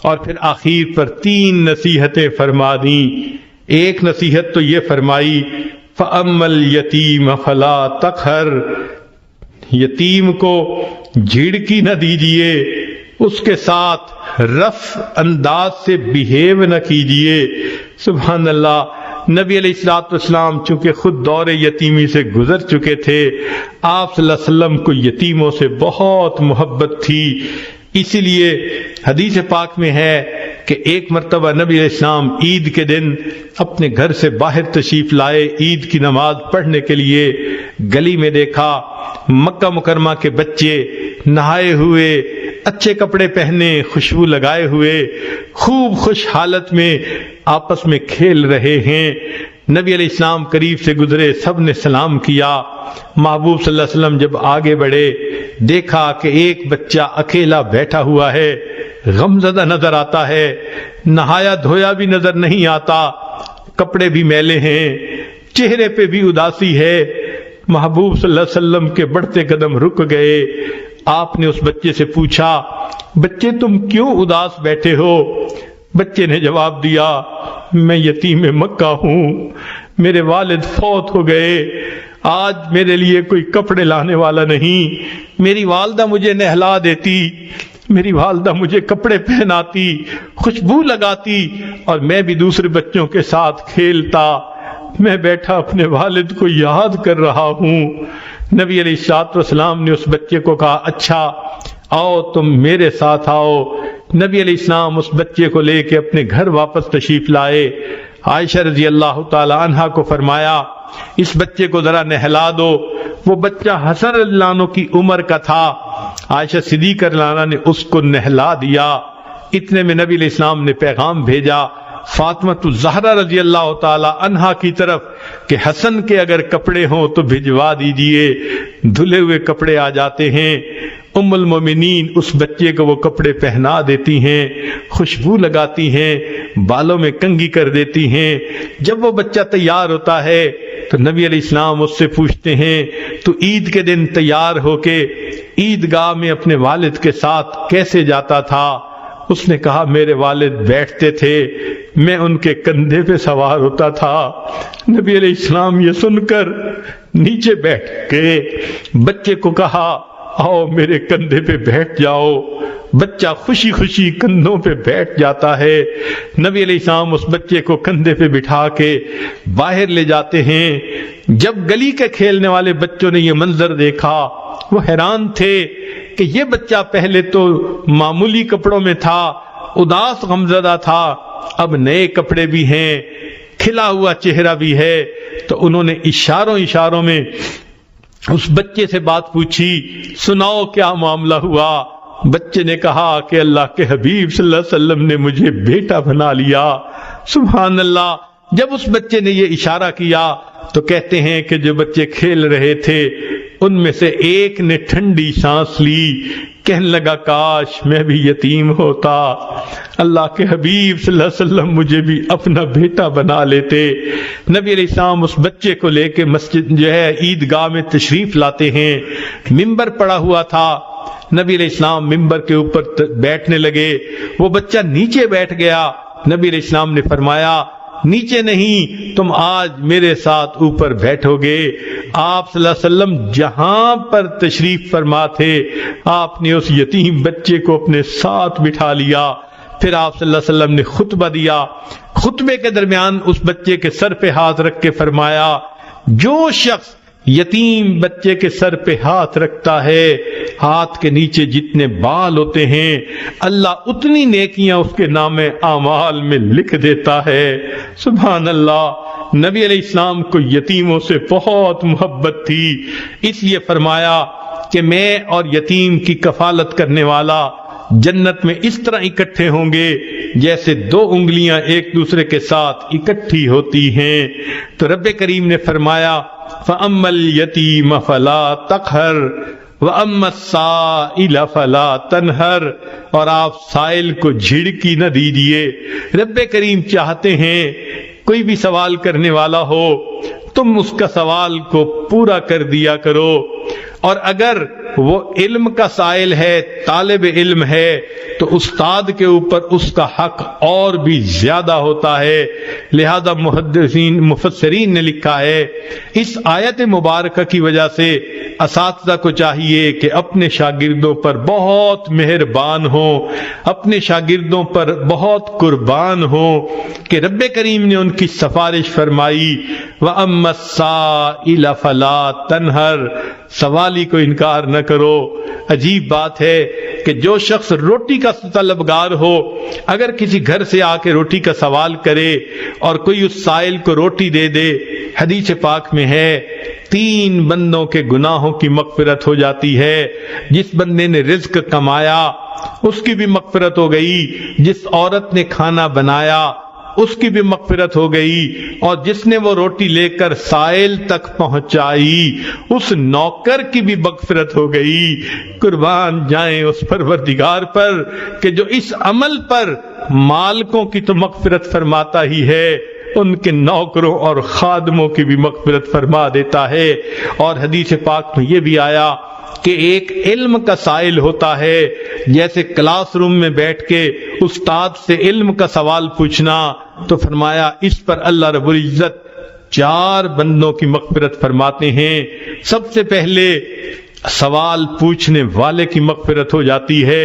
اور پھر آخر پر 3 نصیحتیں فرما دیں۔ ایک نصیحت تو یہ فرمائی فَأَمَّا الْيَتِيمَ فَلَا تَقْهَرْ، یتیم کو جھڑکی نہ دیجئے، اس کے ساتھ رف انداز سے بیہیو نہ کیجئے۔ سبحان اللہ۔ نبی علیہ السلام چونکہ خود دور یتیمی سے گزر چکے تھے، آپ صلی اللہ علیہ وسلم کو یتیموں سے بہت محبت تھی، اسی لیے حدیث پاک میں ہے کہ ایک مرتبہ نبی علیہ السلام عید کے دن اپنے گھر سے باہر تشریف لائے عید کی نماز پڑھنے کے لیے، گلی میں دیکھا مکہ مکرمہ کے بچے نہائے ہوئے اچھے کپڑے پہنے، خوشبو لگائے ہوئے، خوب خوش حالت میں آپس میں کھیل رہے ہیں۔ نبی علیہ السلام قریب سے گزرے، سب نے سلام کیا۔ محبوب صلی اللہ علیہ وسلم جب آگے بڑھے، دیکھا کہ ایک بچہ اکیلا بیٹھا ہوا ہے، غمزدہ نظر آتا ہے، نہایا دھویا بھی نظر نہیں آتا، کپڑے بھی میلے ہیں، چہرے پہ بھی اداسی ہے۔ محبوب صلی اللہ علیہ وسلم کے بڑھتے قدم رک گئے۔ آپ نے اس بچے سے پوچھا، بچے تم کیوں اداس بیٹھے ہو؟ بچے نے جواب دیا، میں یتیم مکہ ہوں، میرے والد فوت ہو گئے، آج میرے لیے کوئی کپڑے لانے والا نہیں، میری والدہ مجھے نہلا دیتی، میری والدہ مجھے کپڑے پہناتی، خوشبو لگاتی، اور میں بھی دوسرے بچوں کے ساتھ کھیلتا، میں بیٹھا اپنے والد کو یاد کر رہا ہوں۔ نبی علیہ الصلوۃ والسلام نے اس بچے کو کہا، اچھا آؤ تم میرے ساتھ آؤ۔ نبی علیہ السلام اس بچے کو لے کے اپنے گھر واپس تشریف لائے۔ عائشہ رضی اللہ تعالی عنہا کو فرمایا، اس بچے کو ذرا نہلا دو۔ وہ بچہ حسن رضی اللہ عنہ کی عمر کا تھا۔ عائشہ صدیقہ رضی اللہ عنہا نے اس کو نہلا دیا۔ اتنے میں نبی علیہ السلام نے پیغام بھیجا فاطمہ الزہرا رضی اللہ تعالی عنہا کی طرف کہ حسن کے اگر کپڑے ہوں تو بھجوا دیجئے۔ دھلے ہوئے کپڑے آ جاتے ہیں۔ ام المومنین اس بچے کو وہ کپڑے پہنا دیتی ہیں، خوشبو لگاتی ہیں، بالوں میں کنگھی کر دیتی ہیں۔ جب وہ بچہ تیار ہوتا ہے تو نبی علیہ السلام اس سے پوچھتے ہیں، تو عید کے دن تیار ہو کے عیدگاہ میں اپنے والد کے ساتھ کیسے جاتا تھا؟ اس نے کہا، میرے والد بیٹھتے تھے، میں ان کے کندھے پہ سوار ہوتا تھا۔ نبی علیہ السلام یہ سن کر نیچے بیٹھ کے بچے کو کہا، آؤ میرے کندھے پہ بیٹھ جاؤ۔ بچہ خوشی خوشی کندھوں پہ بیٹھ جاتا ہے۔ نبی علیہ السلام اس بچے کو کندھے پہ بٹھا کے باہر لے جاتے ہیں۔ جب گلی کے کھیلنے والے بچوں نے یہ منظر دیکھا، وہ حیران تھے کہ یہ بچہ پہلے تو معمولی کپڑوں میں تھا، اداس غمزدہ تھا، اب نئے کپڑے بھی ہیں، کھلا ہوا چہرہ بھی ہے۔ تو انہوں نے اشاروں میں اس بچے سے بات پوچھی، سناؤ کیا معاملہ ہوا؟ بچے نے کہا کہ اللہ کے حبیب صلی اللہ علیہ وسلم نے مجھے بیٹا بنا لیا۔ سبحان اللہ۔ جب اس بچے نے یہ اشارہ کیا تو کہتے ہیں کہ جو بچے کھیل رہے تھے ان میں سے ایک نے ٹھنڈی سانس لی، کہنے لگا، کاش میں بھی یتیم ہوتا، اللہ کے حبیب صلی اللہ علیہ وسلم مجھے بھی اپنا بیٹا بنا لیتے۔ نبی علیہ السلام اس بچے کو لے کے مسجد جو ہے عیدگاہ میں تشریف لاتے ہیں۔ ممبر پڑا ہوا تھا، نبی علیہ السلام ممبر کے اوپر بیٹھنے لگے، وہ بچہ نیچے بیٹھ گیا۔ نبی علیہ السلام نے فرمایا، نیچے نہیں، تم آج میرے ساتھ اوپر بیٹھو گے۔ آپ صلی اللہ علیہ وسلم جہاں پر تشریف فرما تھے، آپ نے اس یتیم بچے کو اپنے ساتھ بٹھا لیا۔ پھر آپ صلی اللہ علیہ وسلم نے خطبہ دیا۔ خطبے کے درمیان اس بچے کے سر پہ ہاتھ رکھ کے فرمایا، جو شخص یتیم بچے کے سر پہ ہاتھ رکھتا ہے، ہاتھ کے نیچے جتنے بال ہوتے ہیں اللہ اتنی نیکیاں اس کے نام اعمال میں لکھ دیتا ہے۔ سبحان اللہ۔ نبی علیہ السلام کو یتیموں سے بہت محبت تھی، اس لیے فرمایا کہ میں اور یتیم کی کفالت کرنے والا جنت میں اس طرح اکٹھے ہوں گے جیسے دو انگلیاں ایک دوسرے کے ساتھ اکٹھی ہوتی ہیں۔ تو رب کریم نے فرمایا، فَأَمَّا الْيَتِيمَ فَلَا تَقْهَرْ وَأَمَّا السَّائِلَ فَلَا تَنْهَرْ، اور آپ سائل کو جھڑکی نہ دیجیے۔ رب کریم چاہتے ہیں کوئی بھی سوال کرنے والا ہو تم اس کا سوال کو پورا کر دیا کرو، اور اگر وہ علم کا سائل ہے، طالب علم ہے، تو استاد کے اوپر اس کا حق اور بھی زیادہ ہوتا ہے۔ لہذا مفسرین نے لکھا ہے اس آیت مبارکہ کی وجہ سے اساتذہ کو چاہیے کہ اپنے شاگردوں پر بہت مہربان ہوں، اپنے شاگردوں پر بہت قربان ہوں کہ رب کریم نے ان کی سفارش فرمائی، وَأَمَّا السَّائِلَ فَلَا تَنْهَرْ، سوالی کو انکار نہ کرو۔ عجیب بات ہے کہ جو شخص روٹی کا طلبگار ہو، اگر کسی گھر سے آ کے روٹی کا سوال کرے اور کوئی اس سائل کو روٹی دے دے، حدیث پاک میں ہے 3 بندوں کے گناہوں کی مغفرت ہو جاتی ہے۔ جس بندے نے رزق کمایا اس کی بھی مغفرت ہو گئی، جس عورت نے کھانا بنایا اس کی بھی مغفرت ہو گئی، اور جس نے وہ روٹی لے کر سائل تک پہنچائی اس نوکر کی بھی مغفرت ہو گئی۔ قربان جائیں اس پروردگار پر کہ جو اس عمل پر مالکوں کی تو مغفرت فرماتا ہی ہے، ان کے نوکروں اور خادموں کی بھی مغفرت فرما دیتا ہے۔ اور حدیث پاک میں یہ بھی آیا کہ ایک علم کا سائل ہوتا ہے، جیسے کلاس روم میں بیٹھ کے استاد سے علم کا سوال پوچھنا، تو فرمایا اس پر اللہ رب العزت 4 بندوں کی مغفرت فرماتے ہیں۔ سب سے پہلے سوال پوچھنے والے کی مغفرت ہو جاتی ہے،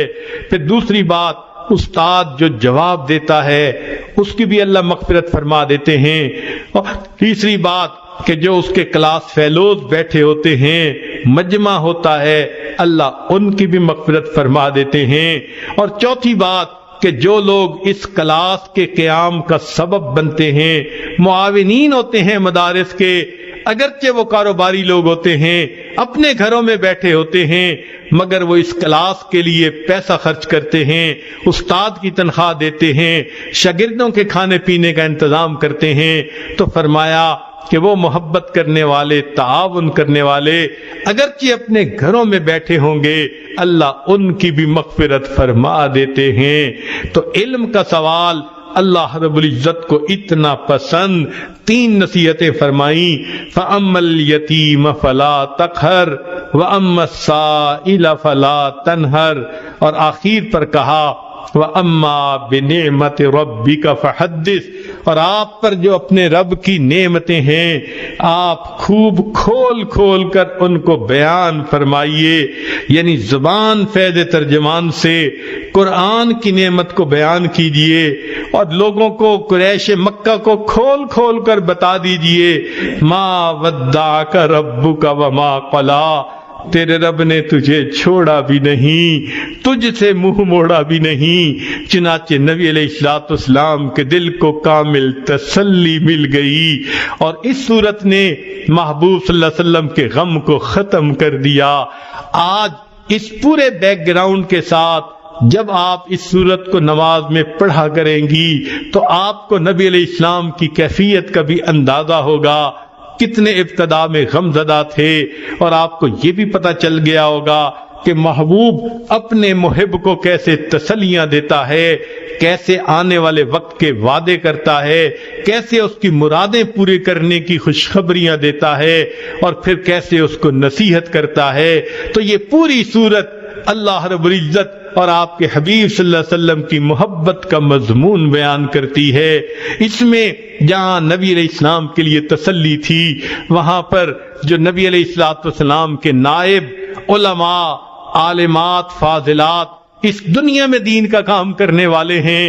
پھر دوسری بات استاد جو جواب دیتا ہے اس کی بھی اللہ مغفرت فرما دیتے ہیں، اور تیسری بات کہ جو اس کے کلاس فیلوز بیٹھے ہوتے ہیں، مجمع ہوتا ہے، اللہ ان کی بھی مغفرت فرما دیتے ہیں، اور چوتھی بات کہ جو لوگ اس کلاس کے قیام کا سبب بنتے ہیں، معاونین ہوتے ہیں مدارس کے، اگرچہ وہ کاروباری لوگ ہوتے ہیں، اپنے گھروں میں بیٹھے ہوتے ہیں، مگر وہ اس کلاس کے لیے پیسہ خرچ کرتے ہیں، استاد کی تنخواہ دیتے ہیں، شاگردوں کے کھانے پینے کا انتظام کرتے ہیں، تو فرمایا کہ وہ محبت کرنے والے، تعاون کرنے والے اگرچہ اپنے گھروں میں بیٹھے ہوں گے، اللہ ان کی بھی مغفرت فرما دیتے ہیں۔ تو علم کا سوال اللہ رب العزت کو اتنا پسند، 3 نصیحتیں فرمائیں، فَأَمَّا الْيَتِيمَ فَلَا تَقْهَرْ وَأَمَّا السَّائِلَ فَلَا تَنْهَرْ، اور آخر پر کہا وَأَمَّا بِنِعْمَةِ رَبِّكَ فَحَدِّثْ، اور آپ پر جو اپنے رب کی نعمتیں ہیں آپ خوب کھول کھول کر ان کو بیان فرمائیے، یعنی زبان فیض ترجمان سے قرآن کی نعمت کو بیان کیجئے، اور لوگوں کو قریش مکہ کو کھول کھول کر بتا دیجئے ما ودعک ربک وما قلا، تیرے رب نے تجھے چھوڑا بھی نہیں، تجھ سے منہ موڑا بھی نہیں۔ چنانچہ نبی علیہ السلام کے دل کو کامل تسلی مل گئی، اور اس صورت نے محبوب صلی اللہ علیہ وسلم کے غم کو ختم کر دیا۔ آج اس پورے بیک گراؤنڈ کے ساتھ جب آپ اس صورت کو نماز میں پڑھا کریں گی تو آپ کو نبی علیہ السلام کی کیفیت کا بھی اندازہ ہوگا، کتنے ابتدا میں غم زدہ تھے، اور آپ کو یہ بھی پتہ چل گیا ہوگا کہ محبوب اپنے محب کو کیسے تسلیاں دیتا ہے، کیسے آنے والے وقت کے وعدے کرتا ہے، کیسے اس کی مرادیں پورے کرنے کی خوشخبریاں دیتا ہے، اور پھر کیسے اس کو نصیحت کرتا ہے۔ تو یہ پوری صورت اللہ رب العزت اور آپ کے حبیب صلی اللہ علیہ وسلم کی محبت کا مضمون بیان کرتی ہے۔ اس میں جہاں نبی علیہ السلام کے لیے تسلی تھی، وہاں پر جو نبی علیہ السلام کے نائب علماء، عالمات، فاضلات اس دنیا میں دین کا کام کرنے والے ہیں،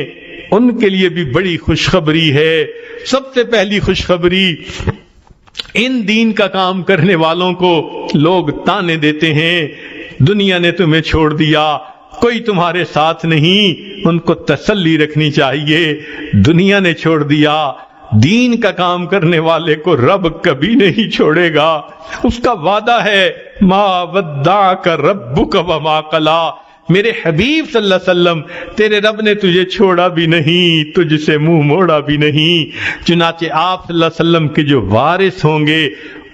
ان کے لیے بھی بڑی خوشخبری ہے۔ سب سے پہلی خوشخبری، ان دین کا کام کرنے والوں کو لوگ تانے دیتے ہیں، دنیا نے تمہیں چھوڑ دیا، کوئی تمہارے ساتھ نہیں، ان کو تسلی رکھنی چاہیے، دنیا نے چھوڑ دیا، دین کا کام کرنے والے کو رب کبھی نہیں چھوڑے گا، اس کا وعدہ ہے ما ودعک ربک وما قلا، میرے حبیب صلی اللہ علیہ وسلم تیرے رب نے تجھے چھوڑا بھی نہیں، تجھ سے منہ موڑا بھی نہیں۔ چنانچہ آپ صلی اللہ علیہ وسلم کے جو وارث ہوں گے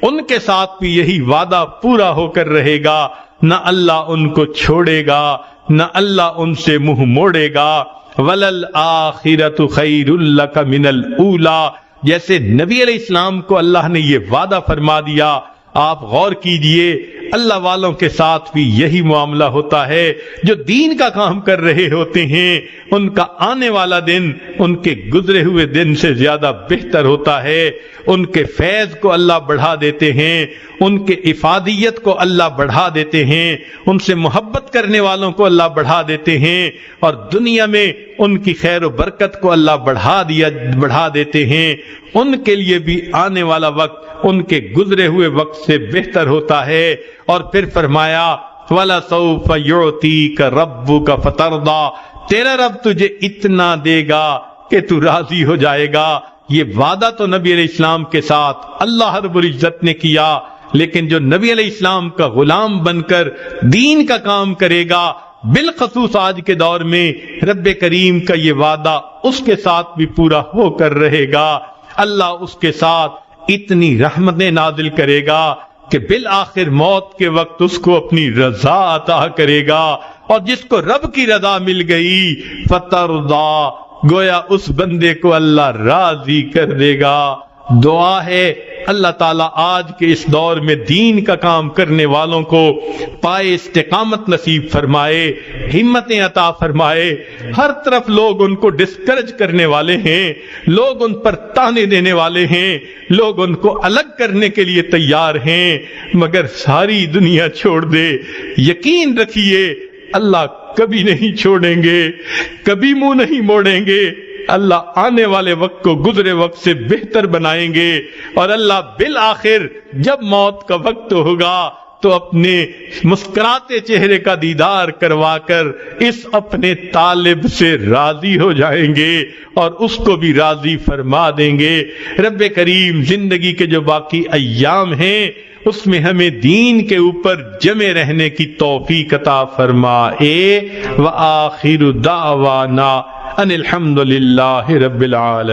ان کے ساتھ بھی یہی وعدہ پورا ہو کر رہے گا، نہ اللہ ان کو چھوڑے گا، نہ اللہ ان سے منہ موڑے گا۔ وَلَلْآخِرَةُ خَيْرٌ لَكَ مِنَ الْأُولَى، جیسے نبی علیہ السلام کو اللہ نے یہ وعدہ فرما دیا، آپ غور کیجئے اللہ والوں کے ساتھ بھی یہی معاملہ ہوتا ہے، جو دین کا کام کر رہے ہوتے ہیں ان کا آنے والا دن ان کے گزرے ہوئے دن سے زیادہ بہتر ہوتا ہے، ان کے فیض کو اللہ بڑھا دیتے ہیں، ان کے افادیت کو اللہ بڑھا دیتے ہیں، ان سے محبت کرنے والوں کو اللہ بڑھا دیتے ہیں، اور دنیا میں ان کی خیر و برکت کو اللہ بڑھا دیتے ہیں، ان کے لیے بھی آنے والا وقت ان کے گزرے ہوئے وقت سے بہتر ہوتا ہے۔ اور پھر فرمایا وَلَسَوْفَ يُعْطِيكَ رَبُّكَ فَتَرْضَى، تیرا رب تجھے اتنا دے گا کہ تو راضی ہو جائے گا۔ یہ وعدہ تو نبی علیہ السلام کے ساتھ اللہ رب العزت نے کیا، لیکن جو نبی علیہ السلام کا غلام بن کر دین کا کام کرے گا، بالخصوص آج کے دور میں رب کریم کا یہ وعدہ اس کے ساتھ بھی پورا ہو کر رہے گا۔ اللہ اس کے ساتھ اتنی رحمتیں نازل کرے گا کہ بالآخر موت کے وقت اس کو اپنی رضا عطا کرے گا، اور جس کو رب کی رضا مل گئی فترضا، گویا اس بندے کو اللہ راضی کر دے گا۔ دعا ہے اللہ تعالیٰ آج کے اس دور میں دین کا کام کرنے والوں کو پائے استقامت نصیب فرمائے، ہمتیں عطا فرمائے۔ ہر طرف لوگ ان کو ڈسکرج کرنے والے ہیں، لوگ ان پر تانے دینے والے ہیں، لوگ ان کو الگ کرنے کے لیے تیار ہیں، مگر ساری دنیا چھوڑ دے، یقین رکھیے اللہ کبھی نہیں چھوڑیں گے، کبھی منہ نہیں موڑیں گے۔ اللہ آنے والے وقت کو گزرے وقت سے بہتر بنائیں گے، اور اللہ بالآخر جب موت کا وقت ہوگا تو اپنے مسکراتے چہرے کا دیدار کروا کر اس اپنے طالب سے راضی ہو جائیں گے اور اس کو بھی راضی فرما دیں گے۔ رب کریم زندگی کے جو باقی ایام ہیں اس میں ہمیں دین کے اوپر جمے رہنے کی توفیق عطا فرمائے۔ وآخر دعوانا ان الحمد للہ رب العالمین۔